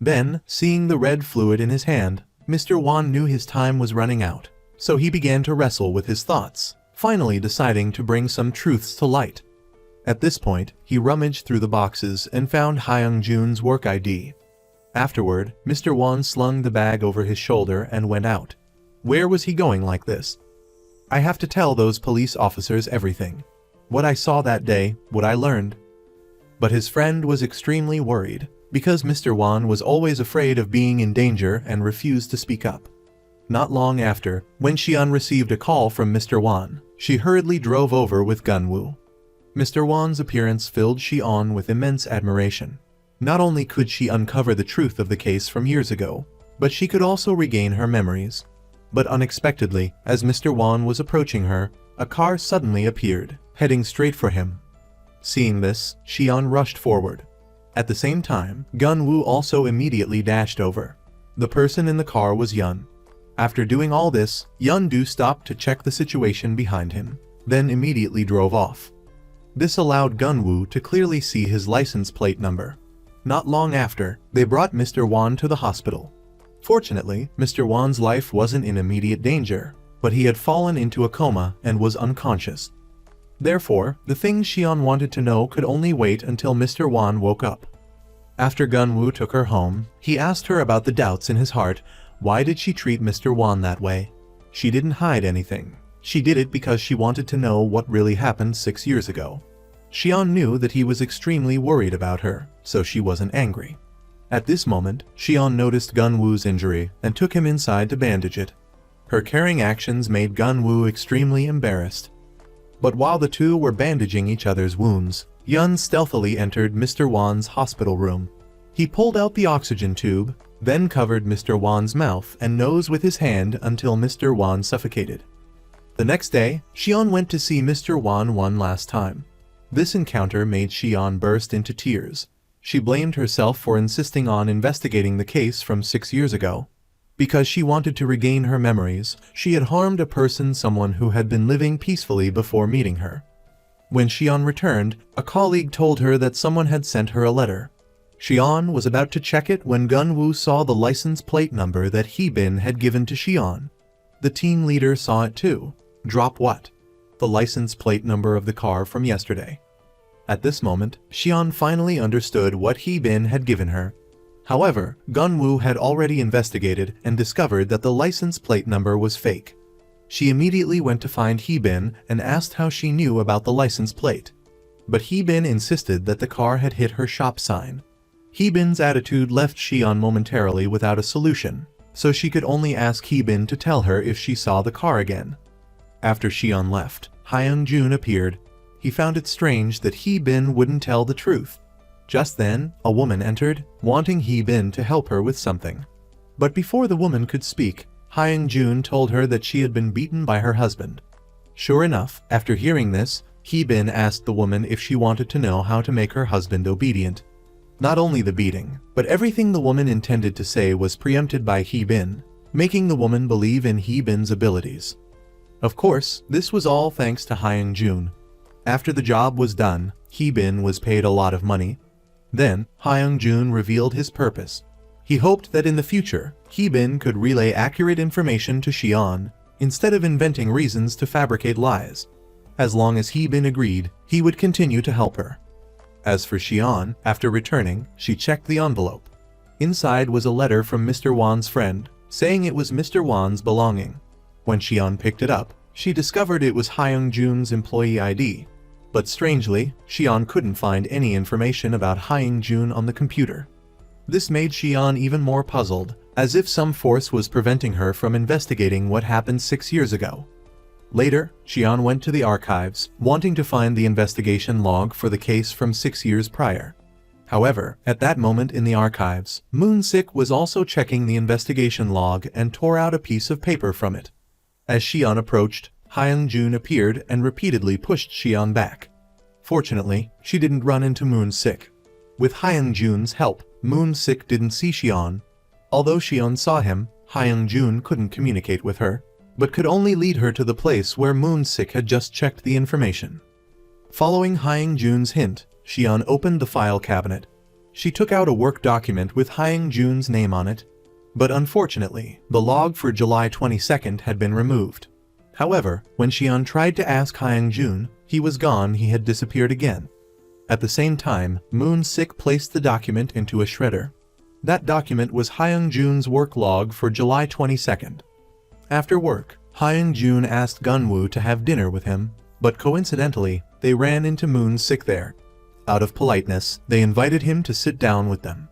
Then, seeing the red fluid in his hand, Mr. Wan knew his time was running out, so he began to wrestle with his thoughts, finally deciding to bring some truths to light. At this point, he rummaged through the boxes and found Hyung-jun's work ID. Afterward, Mr. Wan slung the bag over his shoulder and went out. Where was he going like this? I have to tell those police officers everything. What I saw that day, what I learned. But his friend was extremely worried, because Mr. Wan was always afraid of being in danger and refused to speak up. Not long after, when Xi'an received a call from Mr. Wan, she hurriedly drove over with Gunwoo. Mr. Wan's appearance filled Xi'an with immense admiration. Not only could she uncover the truth of the case from years ago, but she could also regain her memories. But unexpectedly, as Mr. Wan was approaching her, a car suddenly appeared, heading straight for him. Seeing this, Xi'an rushed forward. At the same time, Gun-woo also immediately dashed over. The person in the car was Yun. After doing all this, Yun-do stopped to check the situation behind him, then immediately drove off. This allowed Gun-woo to clearly see his license plate number. Not long after, they brought Mr. Won to the hospital. Fortunately, Mr. Won's life wasn't in immediate danger, but he had fallen into a coma and was unconscious. Therefore, the things Xian wanted to know could only wait until Mr. Won woke up. After Gun-woo took her home, he asked her about the doubts in his heart. Why did she treat Mr. Won that way? She didn't hide anything. She did it because she wanted to know what really happened 6 years ago. Xian knew that he was extremely worried about her, so she wasn't angry. At this moment, Xian noticed Gun-woo's injury and took him inside to bandage it. Her caring actions made Gun-woo extremely embarrassed. But while the two were bandaging each other's wounds, Yun stealthily entered Mr. Won's hospital room. He pulled out the oxygen tube, then covered Mr. Won's mouth and nose with his hand until Mr. Won suffocated. The next day, Xian went to see Mr. Won one last time. This encounter made Xian burst into tears. She blamed herself for insisting on investigating the case from 6 years ago. Because she wanted to regain her memories, she had harmed someone who had been living peacefully before meeting her. When Xian returned, a colleague told her that someone had sent her a letter. Xian was about to check it when Gun-woo saw the license plate number that Hee-bin had given to Xian. The team leader saw it too. Drop what? The license plate number of the car from yesterday. At this moment, Xian finally understood what Hee-bin had given her. However, Gun-woo had already investigated and discovered that the license plate number was fake. She immediately went to find Hee-bin and asked how she knew about the license plate. But Hee-bin insisted that the car had hit her shop sign. Hee-bin's attitude left Xian momentarily without a solution, so she could only ask Hee-bin to tell her if she saw the car again. After Xian left, Hyung-jun appeared. He found it strange that Hee-bin wouldn't tell the truth. Just then, a woman entered, wanting Hee-bin to help her with something. But before the woman could speak, Hyung-jun told her that she had been beaten by her husband. Sure enough, after hearing this, Hee-bin asked the woman if she wanted to know how to make her husband obedient. Not only the beating, but everything the woman intended to say was preempted by Hee-bin, making the woman believe in Hee-bin's abilities. Of course, this was all thanks to Hyung-jun. After the job was done, Hee-bin was paid a lot of money. Then, Hyung-jun revealed his purpose. He hoped that in the future, Hee-bin could relay accurate information to Xian, instead of inventing reasons to fabricate lies. As long as Hee-bin agreed, he would continue to help her. As for Xian, after returning, she checked the envelope. Inside was a letter from Mr. Won's friend, saying it was Mr. Won's belonging. When Xian picked it up, she discovered it was Hyung-jun's employee ID. But strangely, Xian couldn't find any information about Hyung-jun on the computer. This made Xian even more puzzled, as if some force was preventing her from investigating what happened 6 years ago. Later, Xian went to the archives, wanting to find the investigation log for the case from 6 years prior. However, at that moment in the archives, Moon-sik was also checking the investigation log and tore out a piece of paper from it. As Xian approached, Hyung-jun appeared and repeatedly pushed Xian back. Fortunately, she didn't run into Moon-sik. With Hyung-jun's help, Moon-sik didn't see Xian. Although Xian saw him, Hyung-jun couldn't communicate with her, but could only lead her to the place where Moon-sik had just checked the information. Following Hyung-jun's hint, Xian opened the file cabinet. She took out a work document with Hyung-jun's name on it, but unfortunately, the log for July 22nd had been removed. However, when Xian tried to ask Hyung-jun, he was gone. He had disappeared again. At the same time, Moon-sik placed the document into a shredder. That document was Hyung-jun's work log for July 22nd. After work, Hyung-jun asked Gun-woo to have dinner with him, but coincidentally, they ran into Moon-sik there. Out of politeness, they invited him to sit down with them.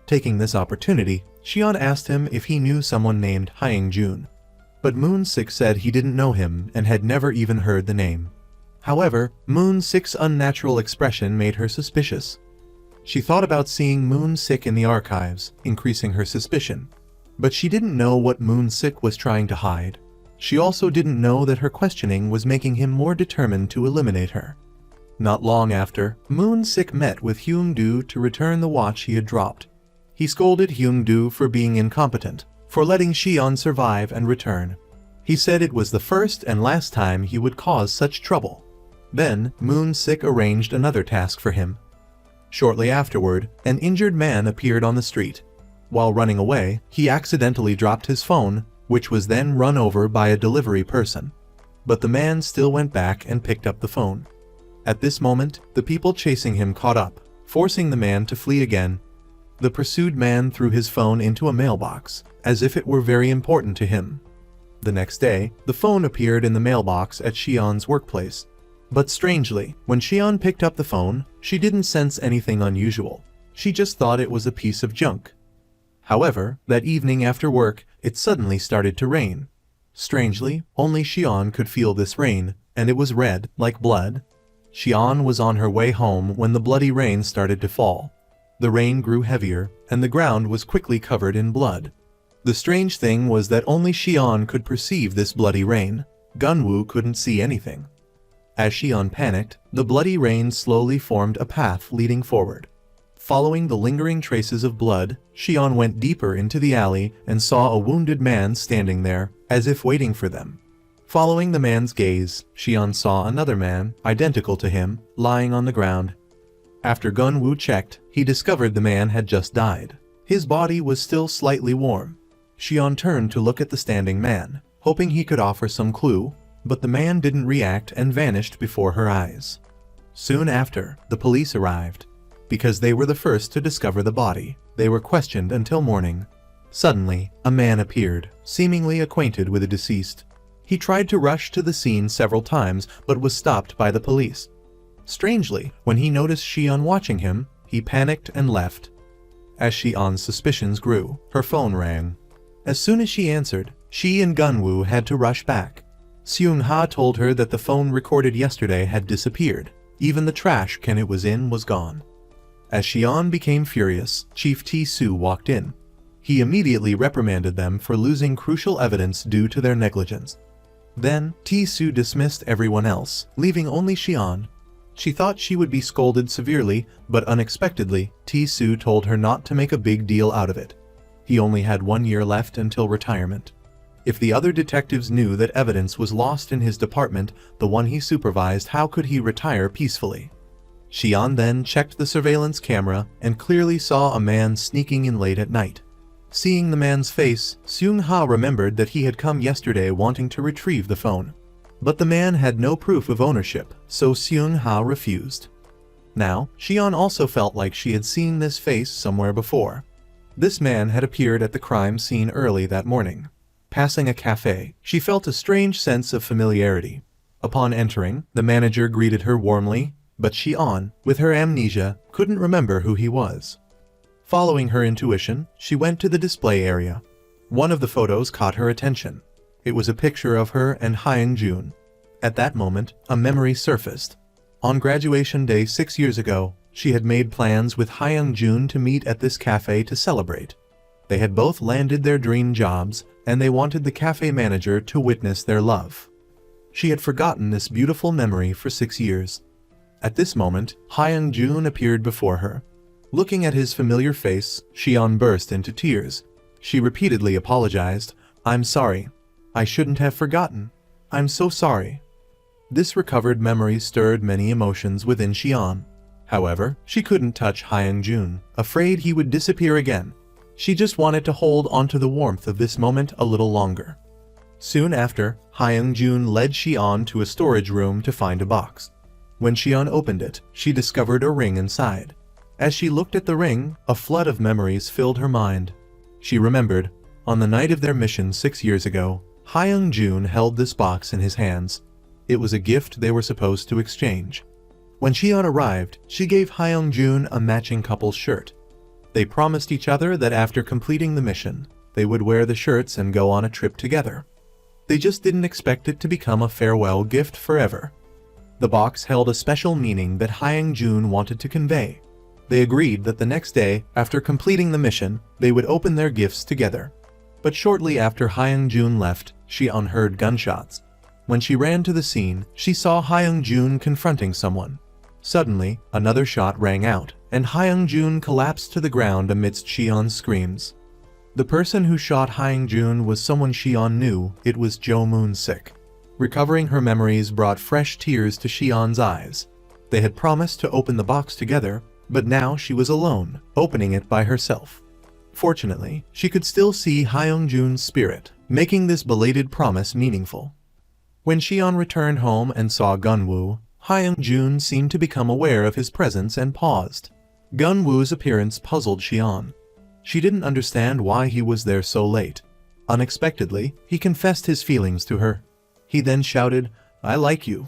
Taking this opportunity, Xian asked him if he knew someone named Hyung-jun. But Moon-sik said he didn't know him and had never even heard the name. However, Moon-sik's unnatural expression made her suspicious. She thought about seeing Moon-sik in the archives, increasing her suspicion. But she didn't know what Moon-sik was trying to hide. She also didn't know that her questioning was making him more determined to eliminate her. Not long after, Moon-sik met with Hyung-do to return the watch he had dropped. He scolded Hyung-do for being incompetent, for letting Shion survive and return. He said it was the first and last time he would cause such trouble. Then, Moon-sik arranged another task for him. Shortly afterward, an injured man appeared on the street. While running away, he accidentally dropped his phone, which was then run over by a delivery person. But the man still went back and picked up the phone. At this moment, the people chasing him caught up, forcing the man to flee again. The pursued man threw his phone into a mailbox, as if it were very important to him. The next day, the phone appeared in the mailbox at Shion's workplace. But strangely, when Shion picked up the phone, she didn't sense anything unusual. She just thought it was a piece of junk. However, that evening after work, it suddenly started to rain. Strangely, only Shion could feel this rain, and it was red, like blood. Shion was on her way home when the bloody rain started to fall. The rain grew heavier, and the ground was quickly covered in blood. The strange thing was that only Shion could perceive this bloody rain. Gunwoo couldn't see anything. As Shion panicked, the bloody rain slowly formed a path leading forward. Following the lingering traces of blood, Shion went deeper into the alley and saw a wounded man standing there, as if waiting for them. Following the man's gaze, Shion saw another man, identical to him, lying on the ground. After Gunwoo checked, he discovered the man had just died. His body was still slightly warm. Shion turned to look at the standing man, hoping he could offer some clue, but the man didn't react and vanished before her eyes. Soon after, the police arrived. Because they were the first to discover the body, they were questioned until morning. Suddenly, a man appeared, seemingly acquainted with the deceased. He tried to rush to the scene several times, but was stopped by the police. Strangely, when he noticed Shion watching him, he panicked and left. As Shion's suspicions grew, her phone rang. As soon as she answered, she and Gunwoo had to rush back. Seung-ha told her that the phone recorded yesterday had disappeared. Even the trash can it was in was gone. As Shion became furious, Chief T-Soo walked in. He immediately reprimanded them for losing crucial evidence due to their negligence. Then, T-Soo dismissed everyone else, leaving only Shion. She thought she would be scolded severely, but unexpectedly, T-Soo told her not to make a big deal out of it. He only had 1 year left until retirement. If the other detectives knew that evidence was lost in his department, the one he supervised, how could he retire peacefully? Shion then checked the surveillance camera and clearly saw a man sneaking in late at night. Seeing the man's face, Seung-ha remembered that he had come yesterday wanting to retrieve the phone. But the man had no proof of ownership, so Seung-ha refused. Now, Shion also felt like she had seen this face somewhere before. This man had appeared at the crime scene early that morning. Passing a cafe, she felt a strange sense of familiarity. Upon entering, the manager greeted her warmly, but Shion, with her amnesia, couldn't remember who he was. Following her intuition, she went to the display area. One of the photos caught her attention. It was a picture of her and Hyung-jun. At that moment, a memory surfaced. On graduation day 6 years ago, she had made plans with Hyung-jun to meet at this cafe to celebrate. They had both landed their dream jobs, and they wanted the cafe manager to witness their love. She had forgotten this beautiful memory for 6 years. At this moment, Hyung-jun appeared before her. Looking at his familiar face, Shion burst into tears. She repeatedly apologized. "I'm sorry. I shouldn't have forgotten. I'm so sorry." This recovered memory stirred many emotions within Shion. However, she couldn't touch Hyung-jun, afraid he would disappear again. She just wanted to hold onto the warmth of this moment a little longer. Soon after, Hyung-jun led Shion to a storage room to find a box. When Shion opened it, she discovered a ring inside. As she looked at the ring, a flood of memories filled her mind. She remembered, on the night of their mission 6 years ago, Hyung-jun held this box in his hands. It was a gift they were supposed to exchange. When Shion arrived, she gave Hyung-jun a matching couple's shirt. They promised each other that after completing the mission, they would wear the shirts and go on a trip together. They just didn't expect it to become a farewell gift forever. The box held a special meaning that Hyung-jun wanted to convey. They agreed that the next day, after completing the mission, they would open their gifts together. But shortly after Hyung-jun left, she heard gunshots. When she ran to the scene, she saw Hyung-jun confronting someone. Suddenly, another shot rang out, and Hyung-jun collapsed to the ground amidst Xi'an's screams. The person who shot Hyung-jun was someone Xi'an knew. It was Jo Moon-sik. Recovering her memories brought fresh tears to Xi'an's eyes. They had promised to open the box together, but now she was alone, opening it by herself. Fortunately, she could still see Hyung-jun's spirit, making this belated promise meaningful. When Xi'an returned home and saw Gunwoo, Hyung-jun seemed to become aware of his presence and paused. Gunwoo's appearance puzzled Xi'an. She didn't understand why he was there so late. Unexpectedly, he confessed his feelings to her. He then shouted, "I like you."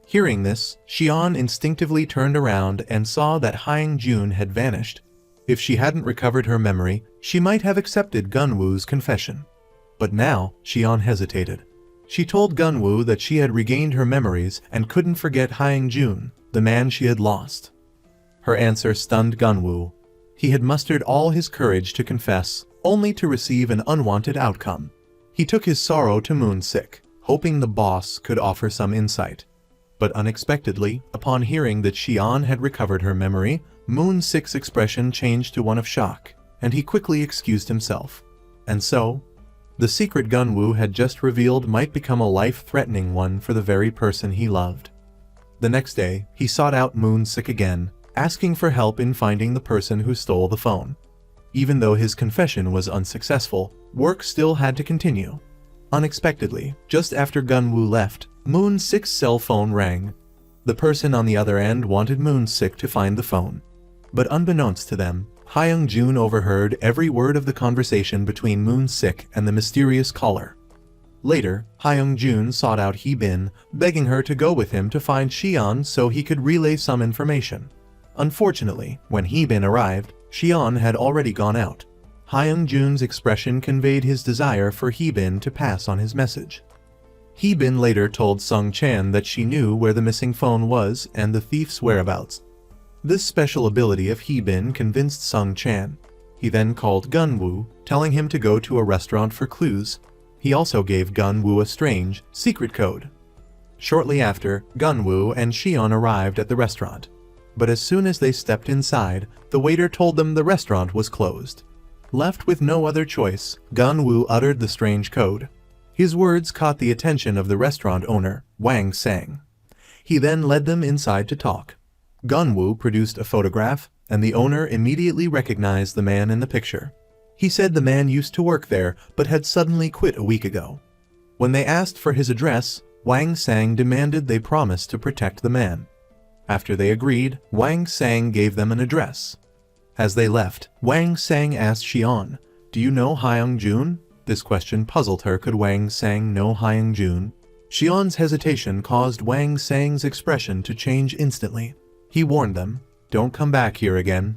Hearing this, Xi'an instinctively turned around and saw that Hyung-jun had vanished. If she hadn't recovered her memory, she might have accepted Gunwoo's confession. But now, Xi'an hesitated. She told Gunwoo that she had regained her memories and couldn't forget Hyung-jun, the man she had lost. Her answer stunned Gunwoo. He had mustered all his courage to confess, only to receive an unwanted outcome. He took his sorrow to Moon-sik, hoping the boss could offer some insight. But unexpectedly, upon hearing that Xi'an had recovered her memory, Moon-sik's expression changed to one of shock, and he quickly excused himself. And so, the secret Gunwoo had just revealed might become a life-threatening one for the very person he loved. The next day, he sought out Moon-sik again, asking for help in finding the person who stole the phone. Even though his confession was unsuccessful, work still had to continue. Unexpectedly, just after Gunwoo left, Moon-sik's cell phone rang. The person on the other end wanted Moon-sik to find the phone. But unbeknownst to them, Hyung-jun overheard every word of the conversation between Moon-sik and the mysterious caller. Later, Hyung-jun sought out Hee-bin, begging her to go with him to find Xi'an so he could relay some information. Unfortunately, when Hee-bin arrived, Xi'an had already gone out. Hyung-jun's expression conveyed his desire for Hee-bin to pass on his message. Hee-bin later told Sung-chan that she knew where the missing phone was and the thief's whereabouts. This special ability of Hee-bin convinced Sung-chan. He then called Gunwoo, telling him to go to a restaurant for clues. He also gave Gunwoo a strange, secret code. Shortly after, Gunwoo and Xi'an arrived at the restaurant. But as soon as they stepped inside, the waiter told them the restaurant was closed. Left with no other choice, Gunwoo uttered the strange code. His words caught the attention of the restaurant owner, Wang Sang. He then led them inside to talk. Gunwoo produced a photograph, and the owner immediately recognized the man in the picture. He said the man used to work there, but had suddenly quit a week ago. When they asked for his address, Wang Sang demanded they promise to protect the man. After they agreed, Wang Sang gave them an address. As they left, Wang Sang asked Xi'an, "Do you know Hyung-jun?" This question puzzled her. Could Wang Sang know Hyung-jun? Xi'an's hesitation caused Wang Sang's expression to change instantly. He warned them, "Don't come back here again."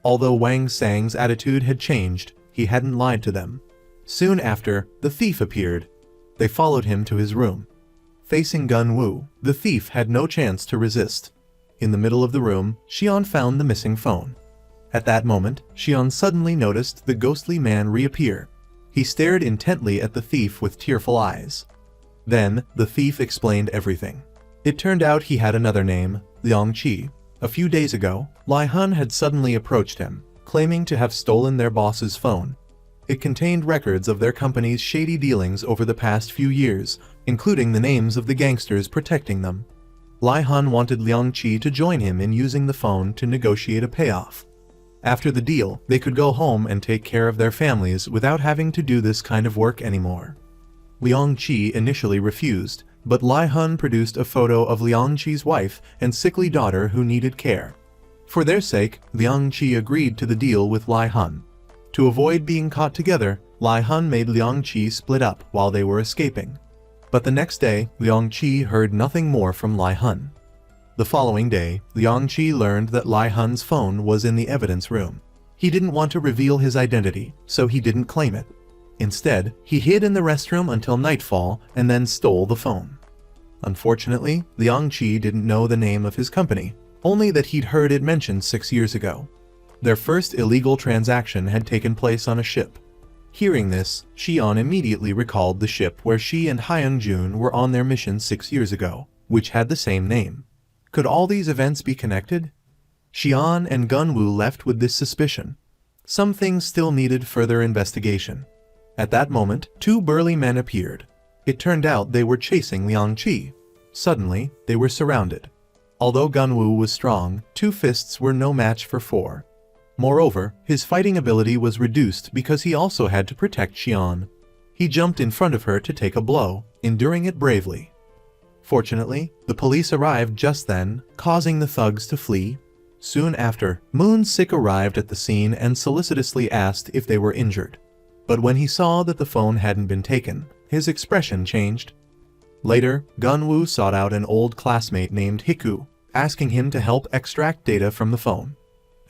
Although Wang Sang's attitude had changed, he hadn't lied to them. Soon after, the thief appeared. They followed him to his room. Facing Gunwoo, the thief had no chance to resist. In the middle of the room, Xi'an found the missing phone. At that moment, Xi'an suddenly noticed the ghostly man reappear. He stared intently at the thief with tearful eyes. Then, the thief explained everything. It turned out he had another name, Liang Qi. A few days ago, Lai Hun had suddenly approached him, claiming to have stolen their boss's phone. It contained records of their company's shady dealings over the past few years, including the names of the gangsters protecting them. Lai Hun wanted Liang Qi to join him in using the phone to negotiate a payoff. After the deal, they could go home and take care of their families without having to do this kind of work anymore. Liang Qi initially refused, but Lai Hun produced a photo of Liang Qi's wife and sickly daughter who needed care. For their sake, Liang Qi agreed to the deal with Lai Hun. To avoid being caught together, Lai Hun made Liang Qi split up while they were escaping. But the next day, Liang Qi heard nothing more from Lai Hun. The following day, Liang Qi learned that Lai Hun's phone was in the evidence room. He didn't want to reveal his identity, so he didn't claim it. Instead, he hid in the restroom until nightfall and then stole the phone. Unfortunately, Liang Qi didn't know the name of his company, only that he'd heard it mentioned 6 years ago. Their first illegal transaction had taken place on a ship. Hearing this, Xi'an immediately recalled the ship where she and Hyung-jun were on their mission 6 years ago, which had the same name. Could all these events be connected? Xian and Gunwoo left with this suspicion. Some things still needed further investigation. At that moment, two burly men appeared. It turned out they were chasing Liang Qi. Suddenly, they were surrounded. Although Gunwoo was strong, 2 fists were no match for 4. Moreover, his fighting ability was reduced because he also had to protect Xian. He jumped in front of her to take a blow, enduring it bravely. Fortunately, the police arrived just then, causing the thugs to flee. Soon after, Moon-sik arrived at the scene and solicitously asked if they were injured. But when he saw that the phone hadn't been taken, his expression changed. Later, Gunwoo sought out an old classmate named Hiku, asking him to help extract data from the phone.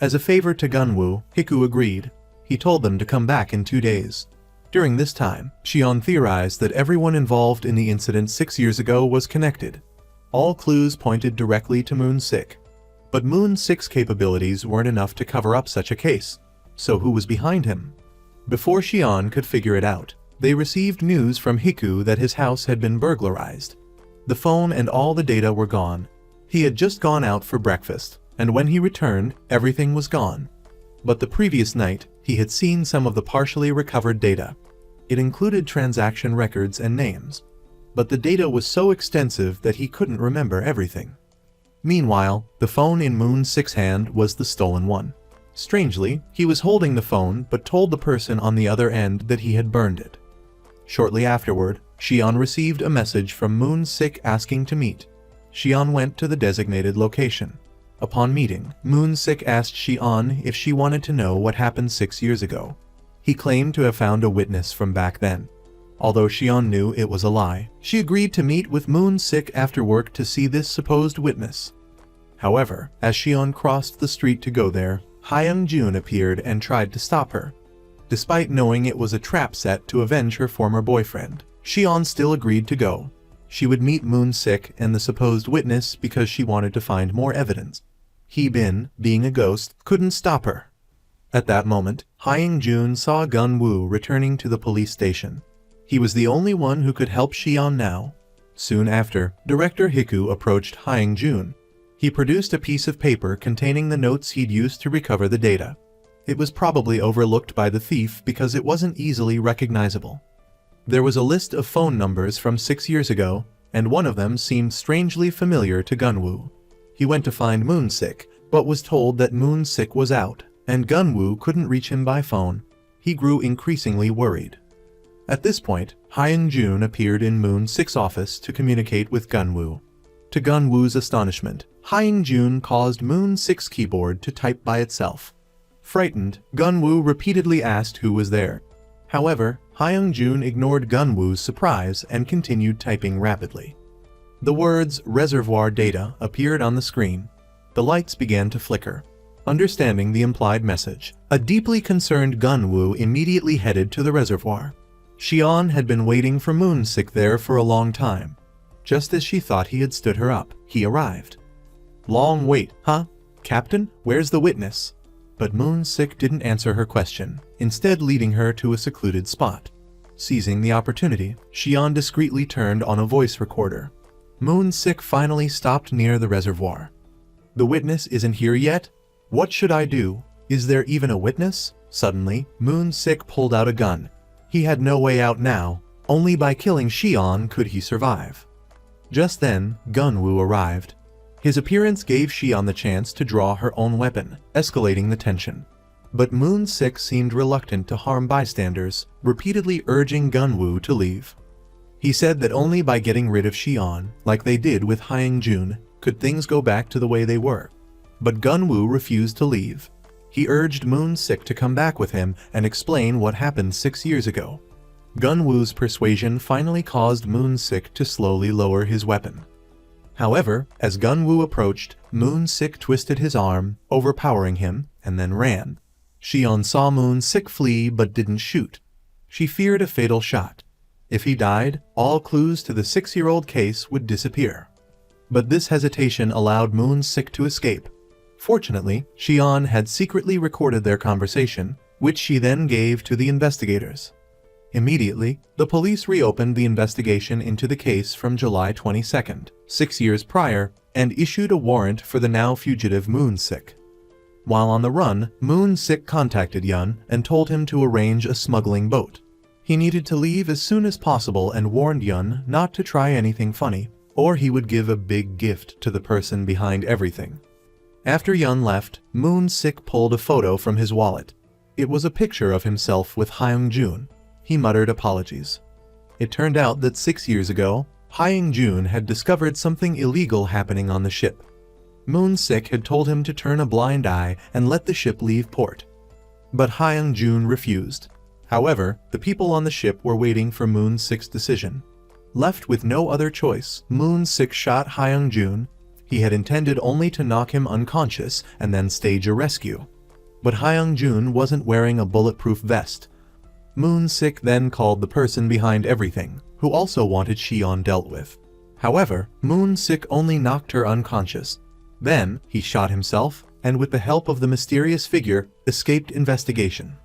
As a favor to Gunwoo, Hiku agreed. He told them to come back in 2 days. During this time, Xian theorized that everyone involved in the incident 6 years ago was connected. All clues pointed directly to Moon-sik. But Moon-sik's capabilities weren't enough to cover up such a case. So who was behind him? Before Xian could figure it out, they received news from Hiku that his house had been burglarized. The phone and all the data were gone. He had just gone out for breakfast, and when he returned, everything was gone. But the previous night, he had seen some of the partially recovered data. It included transaction records and names. But the data was so extensive that he couldn't remember everything. Meanwhile, the phone in Moon-sik's hand was the stolen one. Strangely, he was holding the phone but told the person on the other end that he had burned it. Shortly afterward, Xian received a message from Moon-sik asking to meet. Xian went to the designated location. Upon meeting, Moon-sik asked Xian if she wanted to know what happened 6 years ago. He claimed to have found a witness from back then. Although Xian knew it was a lie, she agreed to meet with Moon-sik after work to see this supposed witness. However, as Xian crossed the street to go there, Hyung-jun appeared and tried to stop her. Despite knowing it was a trap set to avenge her former boyfriend, Xian still agreed to go. She would meet Moon-sik and the supposed witness because she wanted to find more evidence. He-bin, being a ghost, couldn't stop her. At that moment, Hyung-jun saw Gunwoo returning to the police station. He was the only one who could help Xian now. Soon after, Director Hiku approached Hyung-jun. He produced a piece of paper containing the notes he'd used to recover the data. It was probably overlooked by the thief because it wasn't easily recognizable. There was a list of phone numbers from 6 years ago, and one of them seemed strangely familiar to Gunwoo. He went to find Moon-sik, but was told that Moon-sik was out, and Gunwoo couldn't reach him by phone. He grew increasingly worried. At this point, Hyung-jun appeared in Moon-sik's office to communicate with Gunwoo. To Gunwoo's astonishment, Hyung-jun caused Moon-sik's keyboard to type by itself. Frightened, Gunwoo repeatedly asked who was there. However, Hyung-jun ignored Gunwoo's surprise and continued typing rapidly. The words "reservoir data" appeared on the screen. The lights began to flicker. Understanding the implied message, a deeply concerned Gunwoo immediately headed to the reservoir. Xian had been waiting for Moon-sik there for a long time. Just as she thought he had stood her up, he arrived. "Long wait, huh? Captain, where's the witness?" But Moon-sik didn't answer her question, instead leading her to a secluded spot. Seizing the opportunity, Xian discreetly turned on a voice recorder. Moon-sik finally stopped near the reservoir. "The witness isn't here yet? What should I do? Is there even a witness?" Suddenly, Moon-sik pulled out a gun. He had no way out now. Only by killing Xian could he survive. Just then, Gunwoo arrived. His appearance gave Xian the chance to draw her own weapon, escalating the tension. But Moon-sik seemed reluctant to harm bystanders, repeatedly urging Gunwoo to leave. He said that only by getting rid of Xian, like they did with Hyung-jun, could things go back to the way they were. But Gunwoo refused to leave. He urged Moon-sik to come back with him and explain what happened 6 years ago. Gunwoo's persuasion finally caused Moon-sik to slowly lower his weapon. However, as Gunwoo approached, Moon-sik twisted his arm, overpowering him, and then ran. Xian saw Moon-sik flee but didn't shoot. She feared a fatal shot. If he died, all clues to the 6-year-old case would disappear. But this hesitation allowed Moon-sik to escape. Fortunately, Xian had secretly recorded their conversation, which she then gave to the investigators. Immediately, the police reopened the investigation into the case from July 22nd, 6 years prior, and issued a warrant for the now fugitive Moon-sik. While on the run, Moon-sik contacted Yun and told him to arrange a smuggling boat. He needed to leave as soon as possible and warned Yun not to try anything funny, or he would give a big gift to the person behind everything. After Yun left, Moon-sik pulled a photo from his wallet. It was a picture of himself with Hyung-jun. He muttered apologies. It turned out that 6 years ago, Hyung-jun had discovered something illegal happening on the ship. Moon-sik had told him to turn a blind eye and let the ship leave port. But Hyung-jun refused. However, the people on the ship were waiting for Moon-sik's decision. Left with no other choice, Moon-sik shot Hyung-jun. He had intended only to knock him unconscious and then stage a rescue. But Hyung-jun wasn't wearing a bulletproof vest. Moon-sik then called the person behind everything, who also wanted Shion dealt with. However, Moon-sik only knocked her unconscious. Then, he shot himself, and with the help of the mysterious figure, escaped investigation.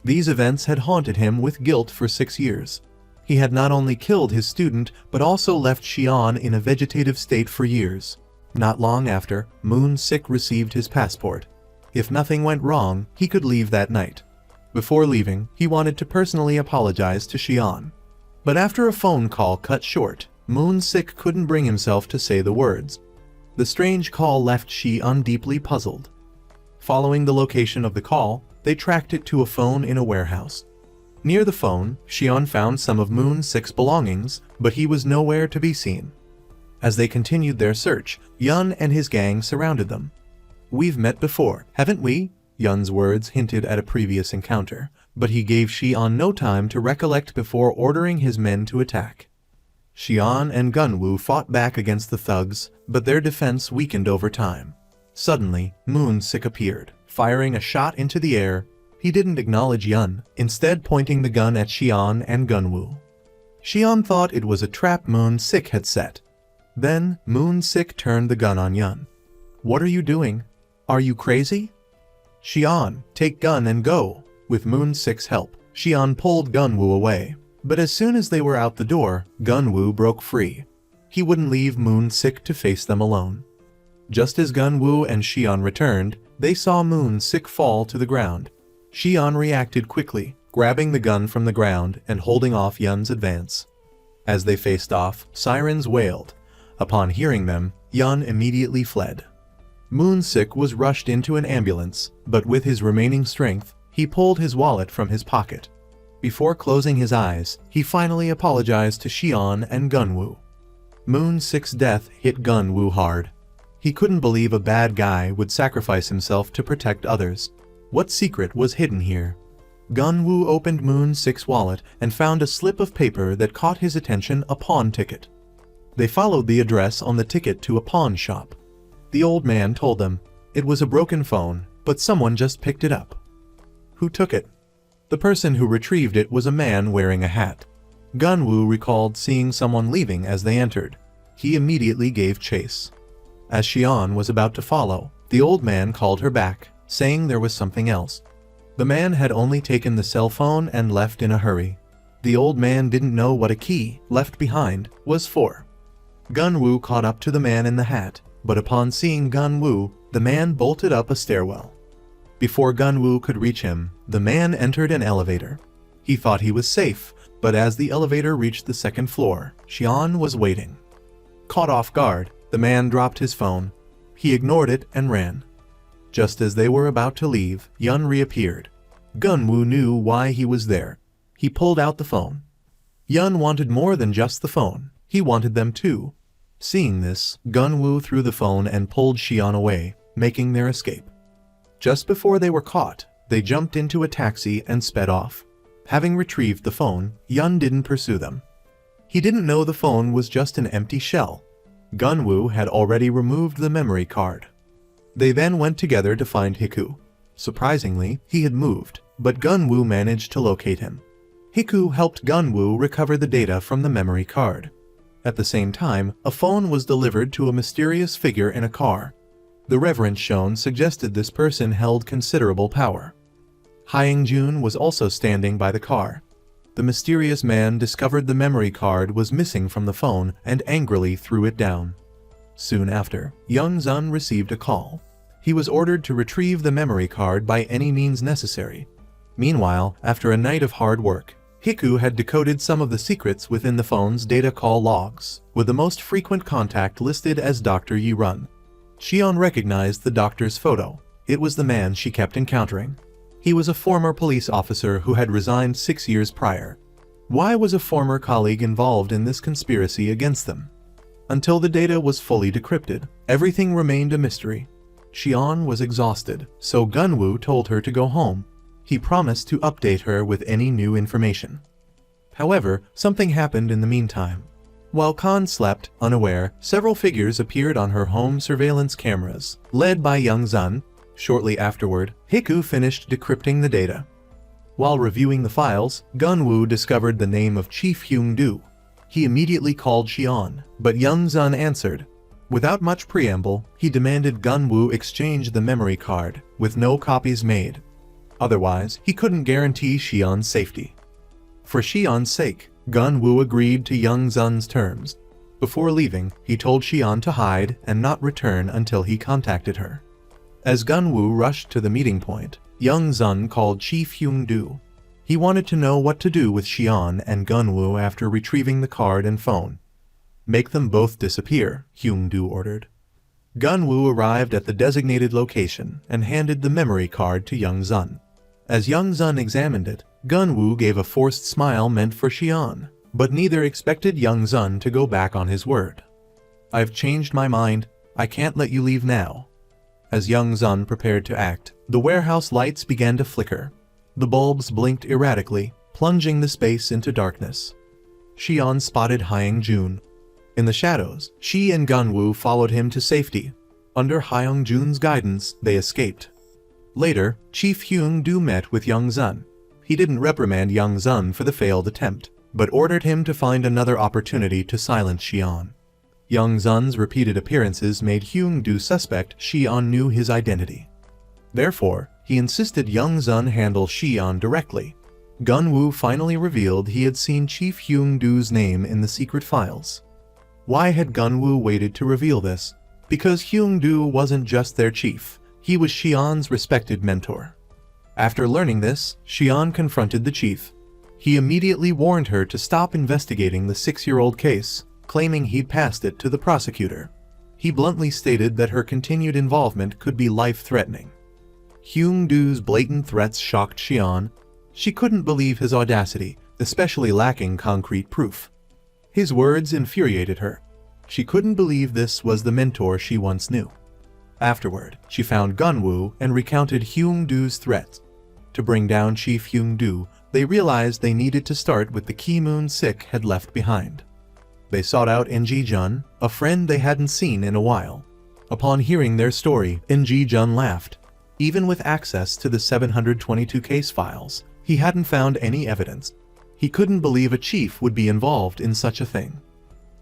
These events had haunted him with guilt for 6 years. He had not only killed his student, but also left Shion in a vegetative state for years. Not long after, Moon-sik received his passport. If nothing went wrong, he could leave that night. Before leaving, he wanted to personally apologize to Shion. But after a phone call cut short, Moon-sik couldn't bring himself to say the words. The strange call left Shion deeply puzzled. Following the location of the call, they tracked it to a phone in a warehouse. Near the phone, Shion found some of Moon-sik's belongings, but he was nowhere to be seen. As they continued their search, Yun and his gang surrounded them. "We've met before, haven't we?" Yun's words hinted at a previous encounter, but he gave Shion no time to recollect before ordering his men to attack. Shion and Gunwoo fought back against the thugs, but their defense weakened over time. Suddenly, Moon-sik appeared, firing a shot into the air. He didn't acknowledge Yun, instead pointing the gun at Shion and Gunwoo. Shion thought it was a trap Moon-sik had set. Then, Moon-sik turned the gun on Yun. "What are you doing? Are you crazy?" "Shion, take gun and go." With Moon-sik's help, Shion pulled Gunwoo away. But as soon as they were out the door, Gunwoo broke free. He wouldn't leave Moon-sik to face them alone. Just as Gunwoo and Shion returned, they saw Moon-sik fall to the ground. Shion reacted quickly, grabbing the gun from the ground and holding off Yun's advance. As they faced off, sirens wailed. Upon hearing them, Yun immediately fled. Moon-sik was rushed into an ambulance, but with his remaining strength, he pulled his wallet from his pocket. Before closing his eyes, he finally apologized to Shion and Gunwoo. Moon-sik's death hit Gunwoo hard. He couldn't believe a bad guy would sacrifice himself to protect others. What secret was hidden here? Gunwoo opened Moon-sik's wallet and found a slip of paper that caught his attention, a pawn ticket. They followed the address on the ticket to a pawn shop. The old man told them it was a broken phone, but someone just picked it up. Who took it? The person who retrieved it was a man wearing a hat. Gunwoo recalled seeing someone leaving as they entered. He immediately gave chase. As Shion was about to follow, the old man called her back, saying there was something else. The man had only taken the cell phone and left in a hurry. The old man didn't know what a key, left behind, was for. Gunwoo caught up to the man in the hat, but upon seeing Gunwoo, the man bolted up a stairwell. Before Gunwoo could reach him, the man entered an elevator. He thought he was safe, but as the elevator reached the second floor, Shion was waiting. Caught off guard, the man dropped his phone. He ignored it and ran. Just as they were about to leave, Yun reappeared. Gunwoo knew why he was there. He pulled out the phone. Yun wanted more than just the phone. He wanted them too. Seeing this, Gunwoo threw the phone and pulled Shion away, making their escape. Just before they were caught, they jumped into a taxi and sped off. Having retrieved the phone, Yun didn't pursue them. He didn't know the phone was just an empty shell. Gunwoo had already removed the memory card. They then went together to find Hiku. Surprisingly, he had moved, but Gunwoo managed to locate him. Hiku helped Gunwoo recover the data from the memory card. At the same time, a phone was delivered to a mysterious figure in a car. The reverence shown suggested this person held considerable power. Hyung-jun was also standing by the car. The mysterious man discovered the memory card was missing from the phone and angrily threw it down. Soon after, Young Zun received a call. He was ordered to retrieve the memory card by any means necessary. Meanwhile, after a night of hard work, Hiku had decoded some of the secrets within the phone's data call logs, with the most frequent contact listed as Dr. Yi-run. Xion recognized the doctor's photo. It was the man she kept encountering. He was a former police officer who had resigned 6 years prior. Why was a former colleague involved in this conspiracy against them? Until the data was fully decrypted, everything remained a mystery. Xion was exhausted, so Gunwoo told her to go home. He promised to update her with any new information. However, something happened in the meantime. While Khan slept, unaware, several figures appeared on her home surveillance cameras, led by Young Zun. Shortly afterward, Hiku finished decrypting the data. While reviewing the files, Gunwoo discovered the name of Chief Hyung-do. He immediately called Xion, but Young Zun answered. Without much preamble, he demanded Gunwoo exchange the memory card, with no copies made. Otherwise, he couldn't guarantee Xion's safety. For Xion's sake, Gunwoo agreed to Young Zun's terms. Before leaving, he told Xion to hide and not return until he contacted her. As Gunwoo rushed to the meeting point, Young Zun called Chief Hyung-do. He wanted to know what to do with Xion and Gunwoo after retrieving the card and phone. Make them both disappear, Hyung-do ordered. Gunwoo arrived at the designated location and handed the memory card to Young Zun. As Young Zun examined it, Gunwoo gave a forced smile meant for Xion, but neither expected Young Zun to go back on his word. "I've changed my mind, I can't let you leave now." As Young Zun prepared to act, the warehouse lights began to flicker. The bulbs blinked erratically, plunging the space into darkness. Xion spotted Hyung-jun. In the shadows, she and Gunwoo followed him to safety. Under Hyung-jun's guidance, they escaped. Later, Chief Hyung-do met with Young Zun. He didn't reprimand Young Zun for the failed attempt, but ordered him to find another opportunity to silence Xion. Young Zun's repeated appearances made Hyung-do suspect Xion knew his identity. Therefore, he insisted Young Zun handle Xion directly. Gunwoo finally revealed he had seen Chief Hyung-do's name in the secret files. Why had Gunwoo waited to reveal this? Because Hyung-do wasn't just their chief, he was Xion's respected mentor. After learning this, Xion confronted the chief. He immediately warned her to stop investigating the 6-year-old case, claiming he'd passed it to the prosecutor. He bluntly stated that her continued involvement could be life-threatening. Hyung-do's blatant threats shocked Xion. She couldn't believe his audacity, especially lacking concrete proof. His words infuriated her. She couldn't believe this was the mentor she once knew. Afterward, she found Gunwoo and recounted Hyung-do's threats. To bring down Chief Hyung-do, they realized they needed to start with the key Moon-sik had left behind. They sought out NG-jun, a friend they hadn't seen in a while. Upon hearing their story, NG-jun laughed. Even with access to the 722 case files, he hadn't found any evidence. He couldn't believe a chief would be involved in such a thing.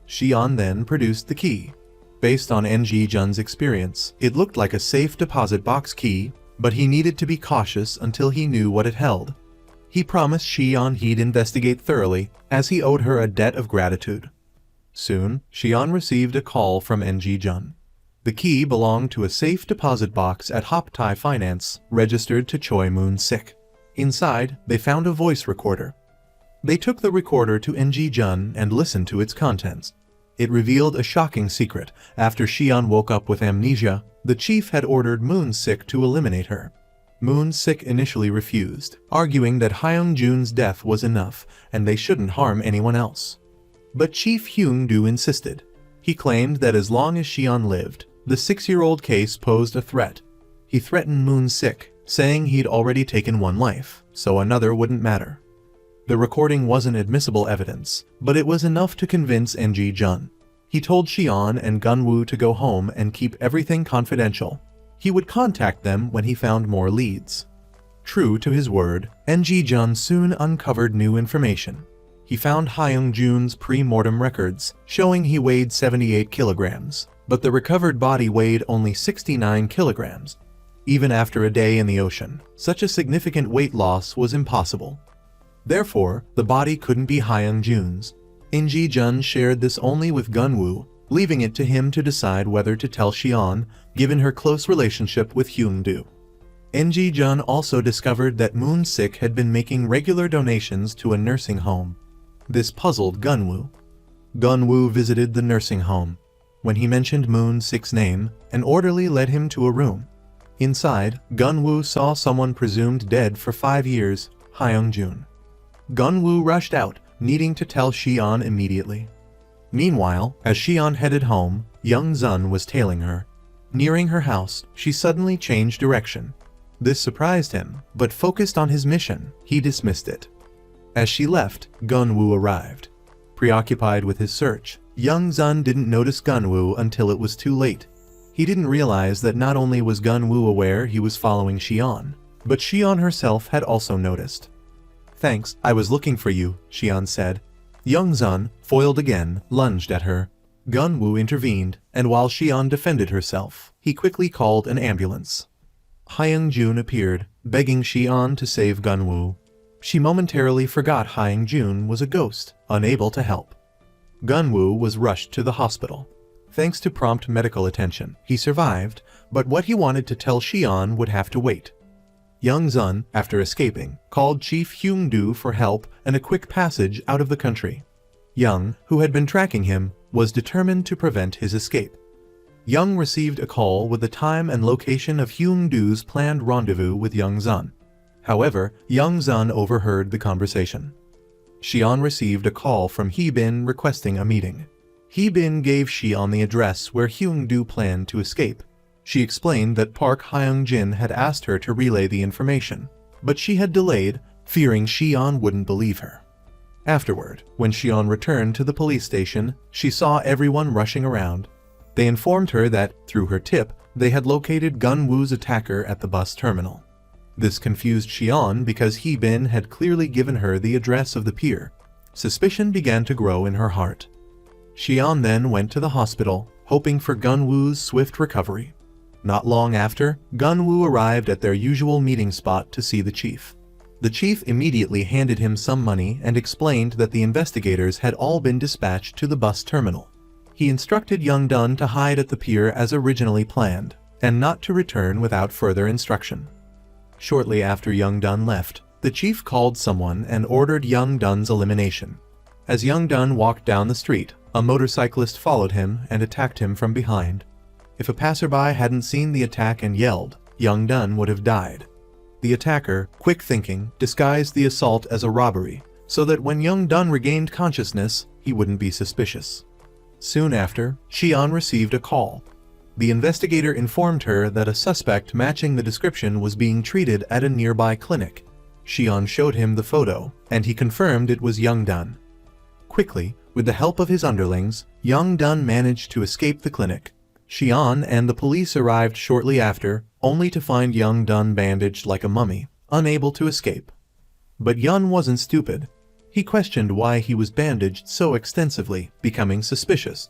Xion then produced the key. Based on NG-jun's experience, it looked like a safe deposit box key, but he needed to be cautious until he knew what it held. He promised Xion he'd investigate thoroughly, as he owed her a debt of gratitude. Soon, Xion received a call from NG-jun. The key belonged to a safe deposit box at Hoptai Finance, registered to Choi Moon-sik. Inside, they found a voice recorder. They took the recorder to NG-jun and listened to its contents. It revealed a shocking secret. After Xion woke up with amnesia, the chief had ordered Moon-sik to eliminate her. Moon-sik initially refused, arguing that Hyung-jun's death was enough and they shouldn't harm anyone else. But Chief Hyung-do insisted. He claimed that as long as Xion lived, the 6-year-old case posed a threat. He threatened Moon-sik, saying he'd already taken one life, so another wouldn't matter. The recording wasn't admissible evidence, but it was enough to convince NG-jun. He told Xion and Gunwoo to go home and keep everything confidential. He would contact them when he found more leads. True to his word, NG-jun soon uncovered new information. He found Hyung-jun's pre-mortem records, showing he weighed 78 kilograms, but the recovered body weighed only 69 kilograms. Even after a day in the ocean, such a significant weight loss was impossible. Therefore, the body couldn't be Hyung-jun's. NG-jun shared this only with Gunwoo. leaving it to him to decide whether to tell Xian, given her close relationship with Hyung-do. Ng-jun also discovered that Moon-sik had been making regular donations to a nursing home. This puzzled Gunwoo. Gunwoo visited the nursing home. When he mentioned Moon-sik's name, an orderly led him to a room. Inside, Gunwoo saw someone presumed dead for 5 years, Hyung-jun. Gunwoo rushed out, needing to tell Xian immediately. Meanwhile, as Xian headed home, Young-sun was tailing her. Nearing her house, she suddenly changed direction. This surprised him, but focused on his mission, he dismissed it. As she left, Gunwoo arrived. Preoccupied with his search, Young-sun didn't notice Gunwoo until it was too late. He didn't realize that not only was Gunwoo aware he was following Xian, but Xian herself had also noticed. "Thanks, I was looking for you," Xian said. Young-sun, foiled again, lunged at her. Gunwoo intervened, and while Xian defended herself, he quickly called an ambulance. Hyung-jun appeared, begging Xian to save Gunwoo. She momentarily forgot Hyung-jun was a ghost, unable to help. Gunwoo was rushed to the hospital. Thanks to prompt medical attention, he survived, but what he wanted to tell Xian would have to wait. Young-sun, after escaping, called Chief Hyung-do for help and a quick passage out of the country. Young, who had been tracking him, was determined to prevent his escape. Young received a call with the time and location of Hyung-do's planned rendezvous with Young-sun. However, Young-sun overheard the conversation. Xian received a call from Hee-bin requesting a meeting. Hee-bin gave Xian the address where Hyung-do planned to escape. She explained that Park Hyung-jin had asked her to relay the information, but she had delayed, fearing Xian wouldn't believe her. Afterward, when Xian returned to the police station, she saw everyone rushing around. They informed her that, through her tip, they had located Gunwoo's attacker at the bus terminal. This confused Xian because Hee-bin had clearly given her the address of the pier. Suspicion began to grow in her heart. Xian then went to the hospital, hoping for Gunwoo's swift recovery. Not long after, Gunwoo arrived at their usual meeting spot to see the chief. The chief immediately handed him some money and explained that the investigators had all been dispatched to the bus terminal. He instructed Young-dun to hide at the pier as originally planned, and not to return without further instruction. Shortly after Young-dun left, the chief called someone and ordered Young-dun's elimination. As Young-dun walked down the street, a motorcyclist followed him and attacked him from behind. If a passerby hadn't seen the attack and yelled, Young-dun would have died. The attacker, quick thinking, disguised the assault as a robbery, so that when Young-dun regained consciousness, he wouldn't be suspicious. Soon after, Xian received a call. The investigator informed her that a suspect matching the description was being treated at a nearby clinic. Xian showed him the photo, and he confirmed it was Young-dun. Quickly, with the help of his underlings, Young-dun managed to escape the clinic. Xian and the police arrived shortly after, only to find Young-dun bandaged like a mummy, unable to escape. But Yun wasn't stupid. He questioned why he was bandaged so extensively, becoming suspicious.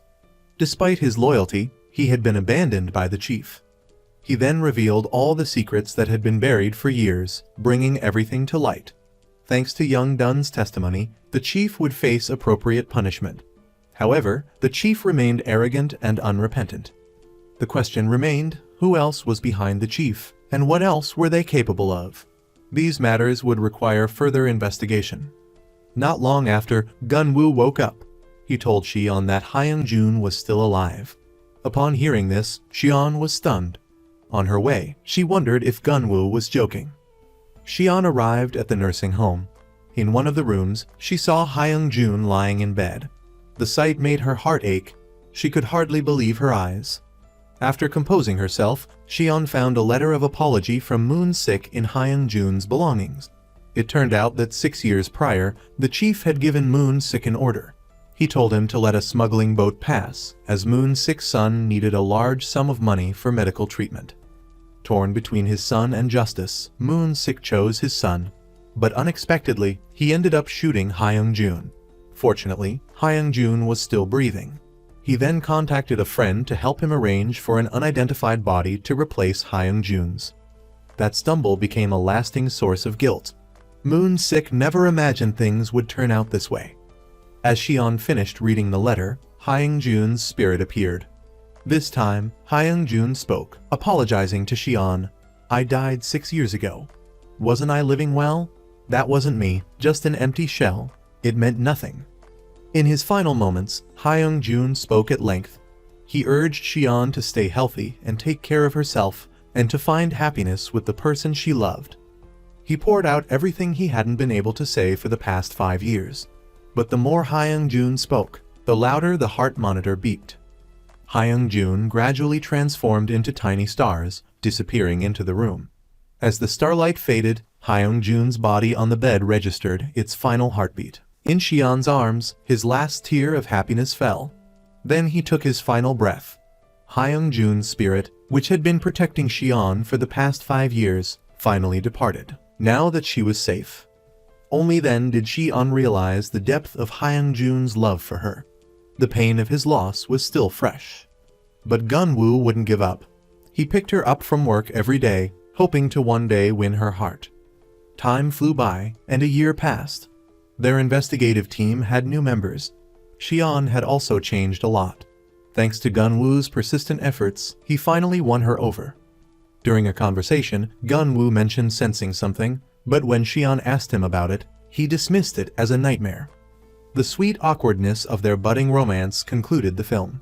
Despite his loyalty, he had been abandoned by the chief. He then revealed all the secrets that had been buried for years, bringing everything to light. Thanks to Young-dun's testimony, the chief would face appropriate punishment. However, the chief remained arrogant and unrepentant. The question remained, who else was behind the chief, and what else were they capable of? These matters would require further investigation. Not long after, Gunwoo woke up. He told Xian that Hyung-jun was still alive. Upon hearing this, Xian was stunned. On her way, she wondered if Gunwoo was joking. Xian arrived at the nursing home. In one of the rooms, she saw Hyung-jun lying in bed. The sight made her heart ache. She could hardly believe her eyes. After composing herself, Xian found a letter of apology from Moon-sik in Hyung-jun's belongings. It turned out that 6 years prior, the chief had given Moon-sik an order. He told him to let a smuggling boat pass, as Moon-sik's son needed a large sum of money for medical treatment. Torn between his son and justice, Moon-sik chose his son. But unexpectedly, he ended up shooting Hyung-jun. Fortunately, Hyung-jun was still breathing. He then contacted a friend to help him arrange for an unidentified body to replace Hyung-jun's. That stumble became a lasting source of guilt. Moon-sik never imagined things would turn out this way. As Xian finished reading the letter, Hyung-jun's spirit appeared. This time, Hyung-jun spoke, apologizing to Xian. I died 6 years ago. Wasn't I living well? That wasn't me, just an empty shell. It meant nothing. In his final moments, Hyung-jun spoke at length. He urged Xian to stay healthy and take care of herself and to find happiness with the person she loved. He poured out everything he hadn't been able to say for the past 5 years. But the more Hyung-jun spoke, the louder the heart monitor beeped. Hyung-jun gradually transformed into tiny stars, disappearing into the room. As the starlight faded, Hyung-jun's body on the bed registered its final heartbeat. In Xian's arms, his last tear of happiness fell. Then he took his final breath. Hyung-jun's spirit, which had been protecting Xian for the past 5 years, finally departed. Now that she was safe. Only then did Xian realize the depth of Hyung-jun's love for her. The pain of his loss was still fresh. But Gun-woo wouldn't give up. He picked her up from work every day, hoping to one day win her heart. Time flew by, and a year passed. Their investigative team had new members. Xian had also changed a lot. Thanks to Gun-woo's persistent efforts, he finally won her over. During a conversation, Gun-woo mentioned sensing something, but when Xian asked him about it, he dismissed it as a nightmare. The sweet awkwardness of their budding romance concluded the film.